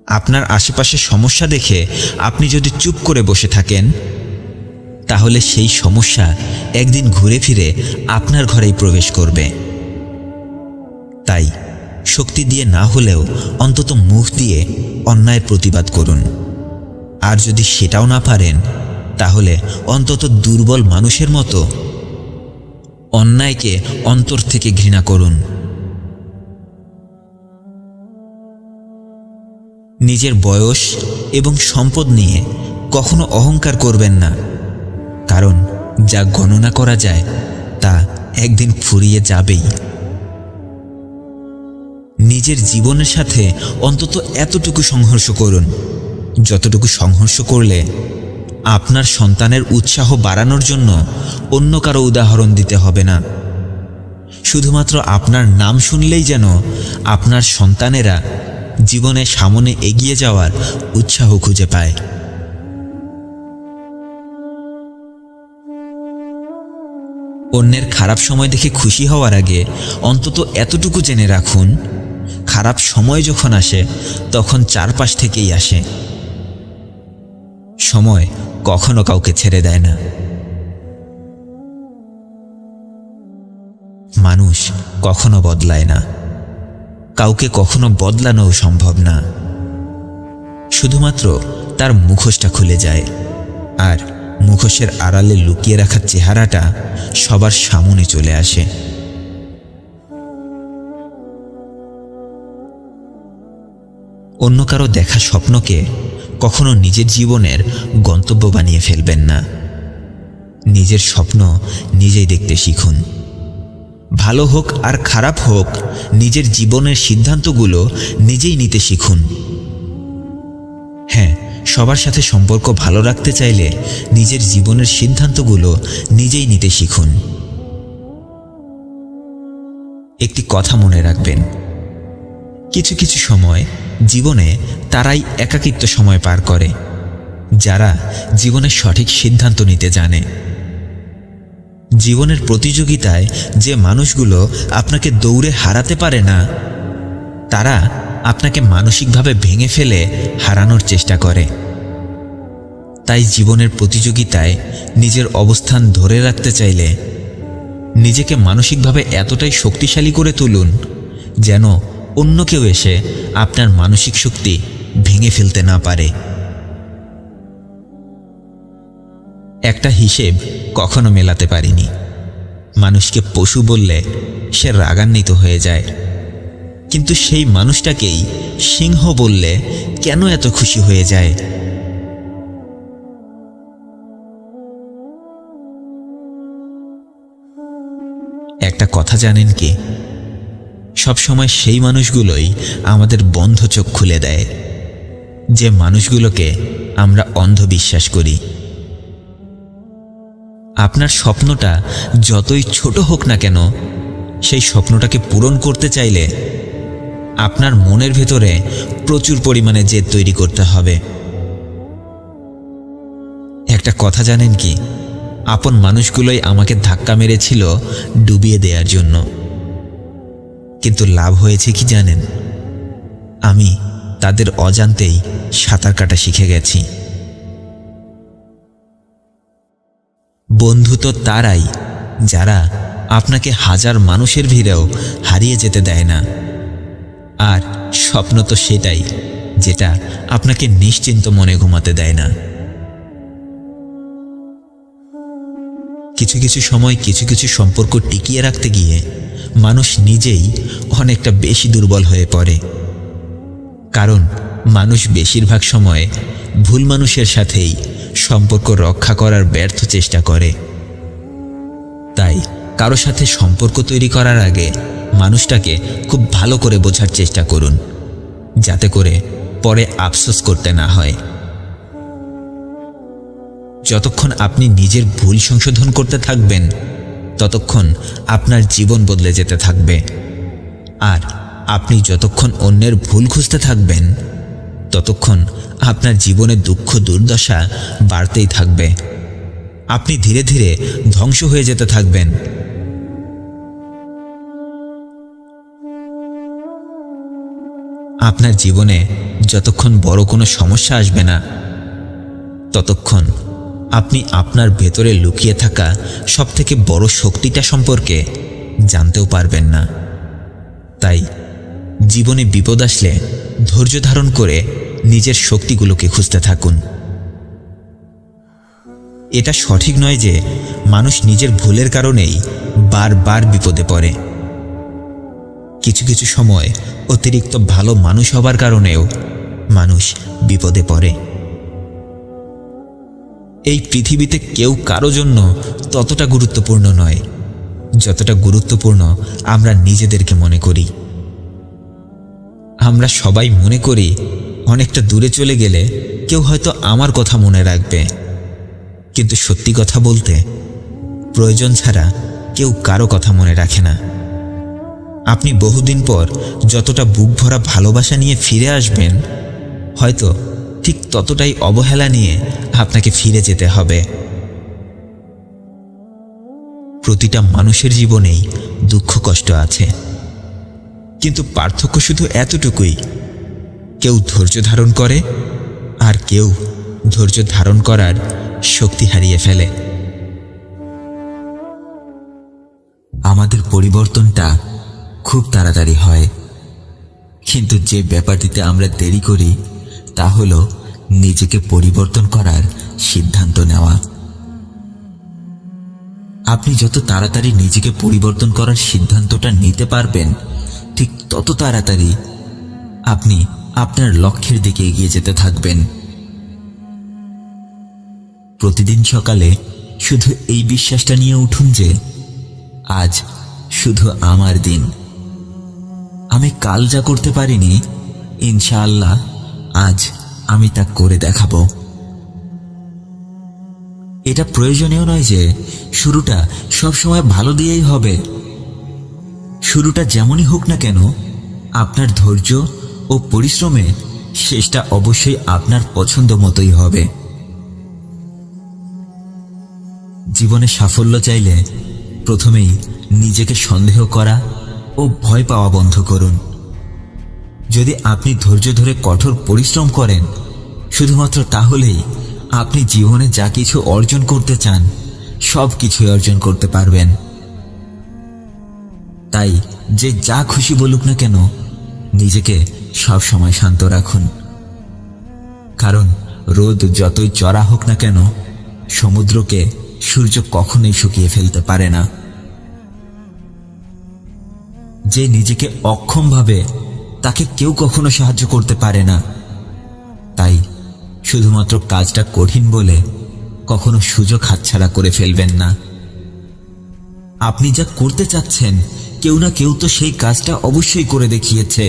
আপনার আশেপাশে সমস্যা দেখে আপনি যদি চুপ করে বসে থাকেন, তাহলে সেই সমস্যা একদিন ঘুরে ফিরে আপনার ঘরেই প্রবেশ করবে। তাই শক্তি দিয়ে না হলেও অন্তত মুখ দিয়ে অন্যায়ের প্রতিবাদ করুন। আর যদি সেটাও না পারেন, তাহলে অন্তত দুর্বল মানুষের মতো অন্যায়কে অন্তর থেকে ঘৃণা করুন। নিজের বয়স এবং সম্পদ নিয়ে কখনো অহংকার করবেন না, কারণ যা গণনা করা যায় তা একদিন ফুরিয়ে যাবেই। নিজের জীবনের সাথে অন্তত এতটুকু সংঘর্ষ করুন যতটুকু সংঘর্ষ করলে আপনার সন্তানের উৎসাহ বাড়ানোর জন্য অন্য কারো উদাহরণ দিতে হবে না। শুধুমাত্র আপনার নাম শুনলেই যেন আপনার সন্তানেরা জীবনে সামনে এগিয়ে যাওয়ার উৎসাহ খুঁজে পায়। অন্যের খারাপ সময় দেখে খুশি হওয়ার আগে অন্তত এতটুকু জেনে রাখুন, খারাপ সময় যখন আসে তখন চারপাশ থেকেই আসে। সময় কখনো কাউকে ছেড়ে দেয় না। মানুষ কখনো বদলায় না, কাউকে কখনো বদলানোও সম্ভব না। শুধুমাত্র তার মুখোশটা খুলে যায়, আর মুখোশের আড়ালে লুকিয়ে রাখা চেহারাটা সবার সামনে চলে আসে। অন্য কারো দেখা স্বপ্নকে কখনো নিজের জীবনের গন্তব্য বানিয়ে ফেলবেন না। নিজের স্বপ্ন নিজেই দেখতে শিখুন। ভালো হোক আর খারাপ হোক, নিজের জীবনের সিদ্ধান্তগুলো নিজেই নিতে শিখুন। হ্যাঁ, সবার সাথে সম্পর্ক ভালো রাখতে চাইলে নিজের জীবনের সিদ্ধান্তগুলো নিজেই নিতে শিখুন। একটি কথা মনে রাখবেন, কিছু কিছু সময় জীবনে তারাই একাকিত্ব সময় পার করে যারা জীবনের সঠিক সিদ্ধান্ত নিতে জানে। জীবনের প্রতিযোগিতায় যে মানুষগুলো আপনাকে দৌড়ে হারাতে পারে না, তারা আপনাকে মানসিকভাবে ভেঙে ফেলে হারানোর চেষ্টা করে। তাই জীবনের প্রতিযোগিতায় নিজের অবস্থান ধরে রাখতে চাইলে নিজেকে মানসিকভাবে এতটাই শক্তিশালী করে তুলুন যেন অন্য কেউ এসে আপনার মানসিক শক্তি ভেঙে ফেলতে না পারে। একটা হিসেব কখনো মেলাতে পারিনি। মানুষকে পশু বললে সে রাগান্বিত হয়ে যায়, কিন্তু সেই মানুষটাকেই সিংহ বললে কেন এত খুশি হয়ে যায়? একটা কথা জানেন কি, সবসময় সেই মানুষগুলোই আমাদের বন্ধ চোখ খুলে দেয়, যে মানুষগুলোকে আমরা অন্ধবিশ্বাস করি। আপনার স্বপ্নটা যতই ছোট হোক না কেন, সেই স্বপ্নটাকে পূরণ করতে চাইলে আপনার মনের ভেতরে প্রচুর পরিমাণে জেদ তৈরি করতে হবে। একটা কথা জানেন কি, আপন মানুষগুলোই আমাকে ধাক্কা মেরেছিল ডুবিয়ে দেওয়ার জন্য, কিন্তু লাভ হয়েছে কি জানেন? আমি তাদের অজান্তেই সাঁতার কাটা শিখে গেছি। বন্ধু তো তারাই যারা আপনাকে হাজার মানুষের ভিড়েও হারিয়ে যেতে দেয় না, আর স্বপ্ন তো সেটাই যেটা আপনাকে নিশ্চিন্ত মনে ঘুমাতে দেয় না। কিছু কিছু সময় কিছু কিছু সম্পর্ক টিকিয়ে রাখতে গিয়ে মানুষ নিজেই অনেকটা বেশি দুর্বল হয়ে পড়ে, কারণ মানুষ বেশিরভাগ সময় ভুল মানুষের সাথেই সম্পর্ক রক্ষা করার ব্যর্থ চেষ্টা করে। তাই কারো সাথে সম্পর্ক তৈরি করার আগে মানুষটাকে খুব ভালো করে বোঝার চেষ্টা করুন, যাতে করে পরে আফসোস করতে না হয়। যতক্ষণ আপনি নিজের ভুল সংশোধন করতে থাকবেন, ততক্ষণ আপনার জীবন বদলে যেতে থাকবে। আর আপনি যতক্ষণ অন্যের ভুল খুঁজতে থাকবেন, ততক্ষণ আপনার জীবনে দুঃখ দুর্দশা বাড়তেই থাকবে। আপনি ধীরে ধীরে ধ্বংস হয়ে যেতে থাকবেন। আপনার জীবনে যতক্ষণ বড় কোনো সমস্যা আসবে না, ততক্ষণ আপনি আপনার ভেতরে লুকিয়ে থাকা সবথেকে বড় শক্তিটা সম্পর্কে জানতেও পারবেন না। তাই জীবনে বিপদ আসলে ধৈর্য ধারণ করে নিজের শক্তিগুলোকে খুঁজতে থাকুন। এটা সঠিক নয় যে মানুষ নিজের ভুলের কারণেই বারবার বিপদে পড়ে। কিছু কিছু সময় অতিরিক্ত ভালো মানুষ হবার কারণেও মানুষ বিপদে পড়ে। এই পৃথিবীতে কেউ কারো জন্য ততটা গুরুত্বপূর্ণ নয় যতটা গুরুত্বপূর্ণ আমরা নিজেদেরকে মনে করি। আমরা সবাই মনে করি অনেকটা দূরে চলে গেলে কেউ হয়তো আমার কথা মনে রাখবে, কিন্তু সত্যি কথা বলতে প্রয়োজন ছাড়া কেউ কারো কথা মনে রাখে না। আপনি বহুদিন পর যতটা বুক ভরা ভালোবাসা নিয়ে ফিরে আসবেন, হয়তো ঠিক ততটাই অবহেলা নিয়ে আপনাকে ফিরে যেতে হবে। প্রতিটা মানুষের জীবনেই দুঃখ কষ্ট আছে, কিন্তু পার্থক্য শুধু এতটুকুই, কেউ ধৈর্য ধারণ করে আর কেউ ধৈর্য ধারণ করার শক্তি হারিয়ে ফেলে।
আমাদের পরিবর্তনটা খুব তাড়াতাড়ি হয়, কিন্তু যে ব্যাপারটিতে আমরা দেরি করি তা হলো নিজেকে পরিবর্তন করার সিদ্ধান্ত নেওয়া। আপনি যত তাড়াতাড়ি নিজেকে পরিবর্তন করার সিদ্ধান্তটা নিতে পারবেন, ঠিক তত তাড়াতাড়ি আপনি আপনার লক্ষ্যের দিকে এগিয়ে যেতে থাকবেন। প্রতিদিন সকালে শুধু এই বিশ্বাসটা নিয়ে উঠুন যে আজ শুধু আমার দিন। আমি কাল যা করতে পারিনি, ইনশাআল্লাহ আজ আমি তা করে দেখাবো। এটা প্রয়োজনীয় নয় যে শুরুটা সবসময় ভালো দিয়েই হবে। শুরুটা যেমনই হোক না কেন, আপনার ধৈর্য ও পরিশ্রমে শেষটা অবশ্যই আপনার পছন্দ মতোই হবে। জীবনে সাফল্য চাইলে প্রথমেই নিজেকে সন্দেহ করা ও ভয় পাওয়া বন্ধ করুন। যদি আপনি ধৈর্য ধরে কঠোর পরিশ্রম করেন, শুধুমাত্র তাহলেই আপনি জীবনে যা কিছু অর্জন করতে চান সব কিছুই অর্জন করতে পারবেন। তাই যে যা খুশি বলুক না কেন, নিজেকে সব সময় শান্ত রাখুন। কারণ রোদ যতই চড়া হোক না কেন, সমুদ্রকে সূর্য কখনোই শুকিয়ে ফেলতে পারে না। যে নিজেকে অক্ষম ভাবে, তাকে কেউ কখনো সাহায্য করতে পারে না। তাই শুধুমাত্র কাজটা কঠিন বলে কখনো সুযোগ হাতছাড়া করে ফেলবেন না। আপনি যা করতে চাচ্ছেন, কেউ না কেউ তো সেই কাজটা অবশ্যই করে দেখিয়েছে।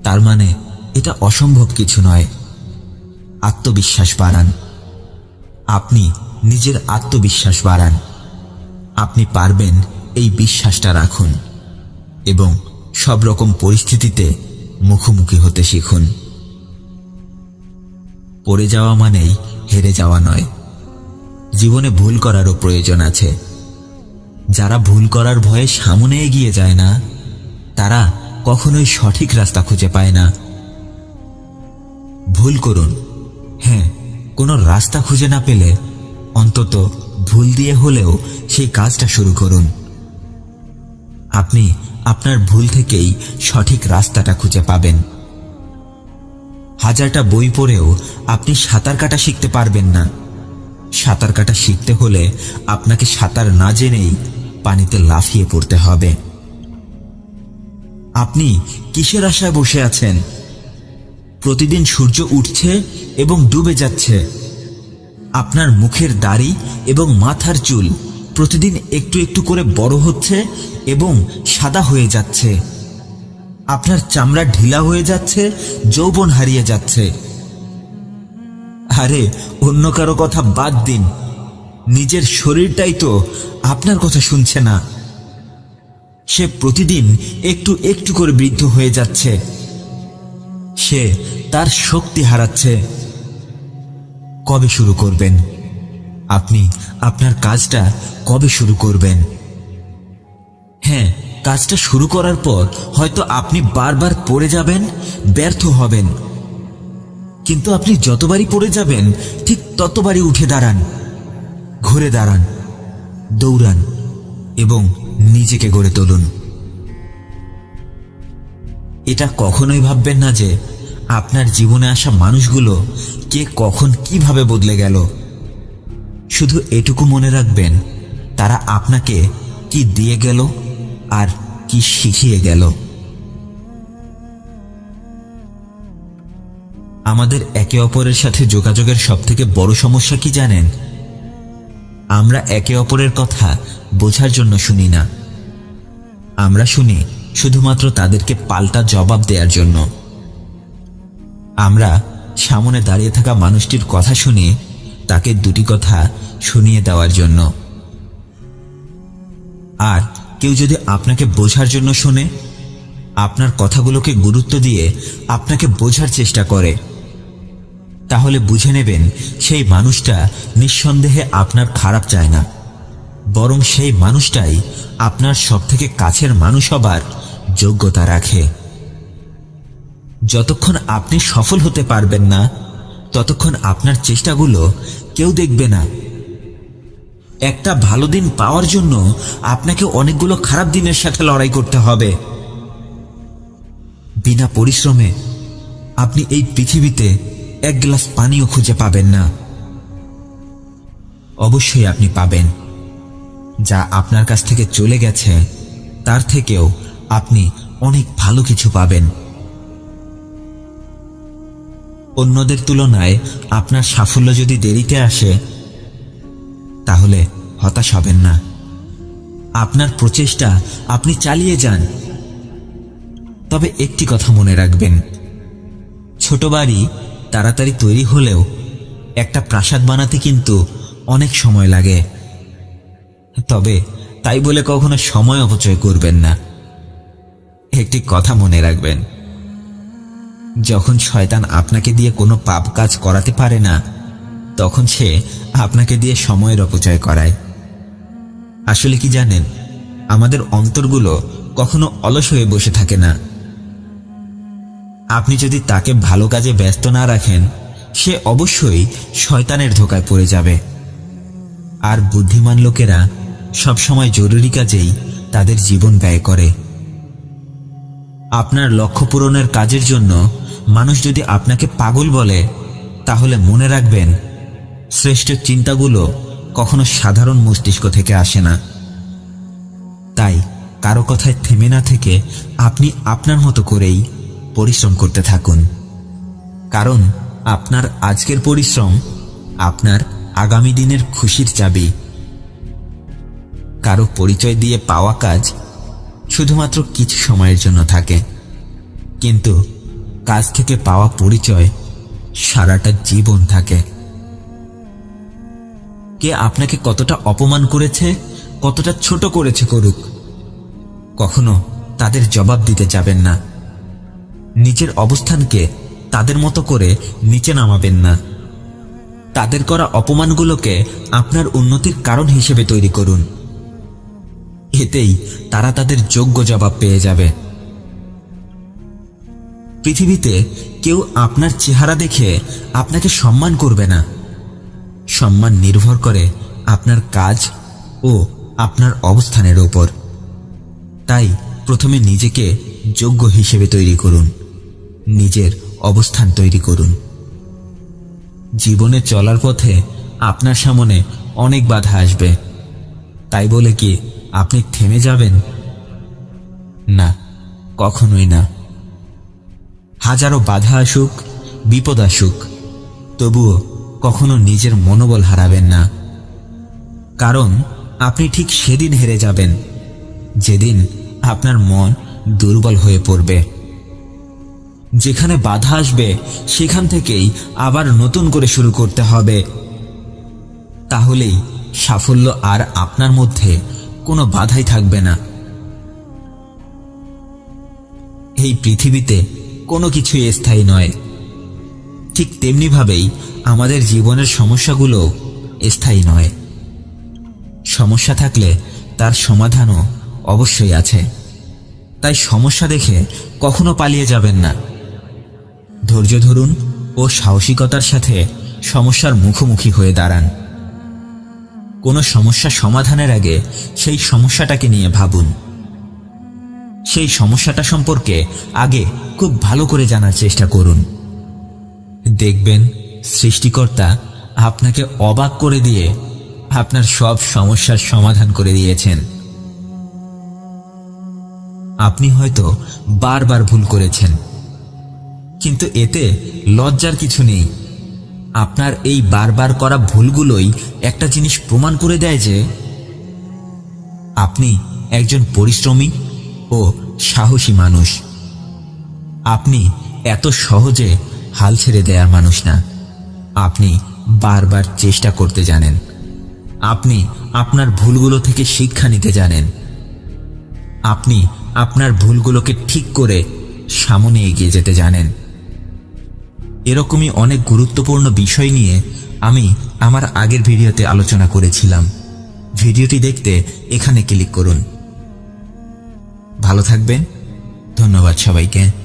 তার মানে এটা অসম্ভব কিছু নয়। আত্মবিশ্বাস বাড়ান। আপনি নিজের আত্মবিশ্বাস বাড়ান। আপনি পারবেন এই বিশ্বাসটা রাখুন এবং সব রকম পরিস্থিতিতে মুখোমুখি হতে শিখুন। পড়ে যাওয়া মানেই হেরে যাওয়া নয়। জীবনে ভুল করারও প্রয়োজন আছে। যারা ভুল করার ভয়ে সামনে এগিয়ে যায় না, তারা কখনোই সঠিক রাস্তা খুঁজে পায় না। ভুল করুন, হ্যাঁ, কোনো রাস্তা খুঁজে না পেলে অন্তত ভুল দিয়ে হলেও সেই কাজটা শুরু করুন। আপনি আপনার ভুল থেকেই সঠিক রাস্তাটা খুঁজে পাবেন। হাজারটা বই পড়েও আপনি সাঁতার কাটা শিখতে পারবেন না। সাঁতার কাটা শিখতে হলে আপনাকে সাঁতার না জেনেই পানিতে লাফিয়ে পড়তে হবে। আপনি কিসের আশায় বসে আছেন? প্রতিদিন সূর্য উঠছে এবং ডুবে যাচ্ছে। আপনার মুখের দাড়ি এবং মাথার চুল প্রতিদিন একটু একটু করে বড় হচ্ছে এবং সাদা হয়ে যাচ্ছে। আপনার চামড়া ঢিলা হয়ে যাচ্ছে, যৌবন হারিয়ে যাচ্ছে। আরে অন্য কারো কথা বাদ দিন, নিজের শরীরটাই তো আপনার কথা শুনছে না। সে প্রতিদিন একটু একটু করে বৃদ্ধ হয়ে যাচ্ছে। সে তার শক্তি হারাচ্ছে। কবে শুরু করবেন? আপনি আপনার কাজটা কবে শুরু করবেন? হ্যাঁ, কাজটা শুরু করার পর হয়তো আপনি বারবার পড়ে যাবেন, ব্যর্থ হবেন, কিন্তু আপনি যতবারই পড়ে যাবেন ঠিক ততবারই উঠে দাঁড়ান, ঘুরে দাঁড়ান, দৌড়ান এবং নিজেকে গড়ে তুলুন।
এটা কখনোই ভাববেন না যে আপনার জীবনে আসা মানুষগুলো কে কখন কিভাবে বদলে গেল। শুধু এটুকু মনে রাখবেন, তারা আপনাকে কি দিয়ে গেল আর কি শিখিয়ে গেল। আমাদের একে অপরের সাথে যোগাযোগের সবথেকে বড় সমস্যা কি জানেন? আমরা একে অপরের কথা বোঝার জন্য শুনি না, আমরা শুনি শুধুমাত্র তাদেরকে পাল্টা জবাব দেওয়ার জন্য। আমরা সামনে দাঁড়িয়ে থাকা মানুষটির কথা শুনি তাকে দুটি কথা শুনিয়ে দেওয়ার জন্য। আর কেউ যদি আপনাকে বোঝার জন্য শোনে, আপনার কথাগুলোকে গুরুত্ব দিয়ে আপনাকে বোঝার চেষ্টা করে, তাহলে বুঝে নেবেন সেই মানুষটা নিঃসন্দেহে আপনার খারাপ চায় না, বরং সেই মানুষটাই আপনার সবথেকে কাছের মানুষ হবার যোগ্যতা রাখে। যতক্ষণ আপনি সফল হতে পারবেন না, ততক্ষণ আপনার চেষ্টাগুলো কেউ দেখবে না। একটা ভালো দিন পাওয়ার জন্য আপনাকে অনেকগুলো খারাপ দিনের সাথে লড়াই করতে হবে। বিনা পরিশ্রমে আপনি এই পৃথিবীতে এক গ্লাস পানিও খুঁজে পাবেন না। অবশ্যই আপনি পাবেন, যা আপনার কাছ থেকে চলে গেছে তার থেকেও আপনি অনেক ভালো কিছু পাবেন। অন্যদের তুলনায় আপনার সাফল্য যদি দেরিতে আসে, তাহলে হতাশ হবেন না। আপনার প্রচেষ্টা আপনি চালিয়ে যান। তবে একটি কথা মনে রাখবেন, ছোট বাড়ি তাড়াতাড়ি তৈরি হলেও একটা প্রাসাদ বানাতে কিন্তু অনেক সময় লাগে। তবে তাই বলে কখনো সময় অপচয় করবেন না। একটি কথা মনে রাখবেন, যখন শয়তান আপনাকে দিয়ে কোনো পাপ কাজ করাতে পারে না, তখন সে আপনাকে দিয়ে সময়ের অপচয় করায়। আসলে কি জানেন, আমাদের অন্তরগুলো কখনো অলস হয়ে বসে থাকে না। আপনি যদি তাকে ভালো কাজে ব্যস্ত না রাখেন, সে অবশ্যই শয়তানের ধোঁকায় পড়ে যাবে। আর বুদ্ধিমান লোকেরা সবসময় জরুরি কাজেই তাদের জীবন ব্যয় করে। আপনার লক্ষ্য পূরণের কাজের জন্য মানুষ যদি আপনাকে পাগল বলে, তাহলে মনে রাখবেন, শ্রেষ্ঠ চিন্তাগুলো কখনো সাধারণ মস্তিষ্ক থেকে আসে না। তাই কারো কথায় থেমে না থেকে আপনি আপনার মতো করেই পরিশ্রম করতে থাকুন, কারণ আপনার আজকের পরিশ্রম আপনার আগামী দিনের খুশির চাবি। কারো পরিচয় দিয়ে পাওয়া কাজ শুধুমাত্র কিছু সময়ের জন্য থাকে, কিন্তু কাজ থেকে পাওয়া পরিচয় সারাটা জীবন থাকে। কে আপনাকে কতটা অপমান করেছে, কতটা ছোট করেছে করুক, কখনো তাদের জবাব দিতে যাবেন না। নিজের অবস্থানকে তাদের মতো করে নিচে নামাবেন না। তাদের করা অপমানগুলোকে আপনার উন্নতির কারণ হিসেবে তৈরি করুন। এতেই তারা তাদের যোগ্য জবাব পেয়ে যাবে। পৃথিবীতে কেউ আপনার চেহারা দেখে আপনাকে সম্মান করবে না। সম্মান নির্ভর করে আপনার কাজ ও আপনার অবস্থানের উপর। তাই প্রথমে নিজেকে যোগ্য হিসেবে তৈরি করুন, নিজের অবস্থান তৈরি করুন। জীবনে চলার পথে আপনার সামনে অনেক বাধা আসবে, তাই বলে কি আপনি থেমে যাবেন? না, কখনোই না। হাজারো বাধা আসুক, বিপদ আসুক, তবুও কখনো নিজের মনোবল হারাবেন না। কারণ আপনি ঠিক সেদিন হেরে যাবেন যেদিন আপনার মন দুর্বল হয়ে পড়বে। যেখানে বাধা আসবে সেখান থেকেই আবার নতুন করে শুরু করতে হবে। তাহলেই সাফল্য আর আপনার মধ্যে কোনো বাধাই থাকবে না। এই পৃথিবীতে কোনো কিছুই স্থায়ী নয়, ঠিক তেমনিভাবেই আমাদের জীবনের সমস্যাগুলো স্থায়ী নয়। সমস্যা থাকলে তার সমাধানও অবশ্যই আছে। তাই সমস্যা দেখে কখনো পালিয়ে যাবেন না। ধৈর্য ধরুন ও সাহসিকতার সাথে সমস্যার মুখোমুখি হয়ে দাঁড়ান। কোনো সমস্যা সমাধানের আগে সেই সমস্যাটাকে নিয়ে ভাবুন। সেই সমস্যাটা সম্পর্কে আগে খুব ভালো করে জানার চেষ্টা করুন। দেখবেন সৃষ্টিকর্তা আপনাকে অবাক করে দিয়ে আপনার সব সমস্যার সমাধান করে দিয়েছেন। আপনি হয়তো বারবার ভুল করেছেন, কিন্তু এতে লজ্জার কিছু নেই। আপনার এই বারবার করা ভুলগুলোই একটা জিনিস প্রমাণ করে দেয় যে আপনি একজন পরিশ্রমী ও সাহসী মানুষ। আপনি এত সহজে হাল ছেড়ে দেওয়ার মানুষ না। আপনি বারবার চেষ্টা করতে জানেন। আপনি আপনার ভুলগুলো থেকে শিক্ষা নিতে জানেন। আপনি আপনার ভুলগুলোকে ঠিক করে সামনে এগিয়ে যেতে জানেন। এরকমই অনেক গুরুত্বপূর্ণ বিষয় নিয়ে আমি আমার আগের ভিডিওতে আলোচনা করেছিলাম। ভিডিওটি দেখতে এখানে ক্লিক করুন। ভালো থাকবেন। ধন্যবাদ সবাইকে।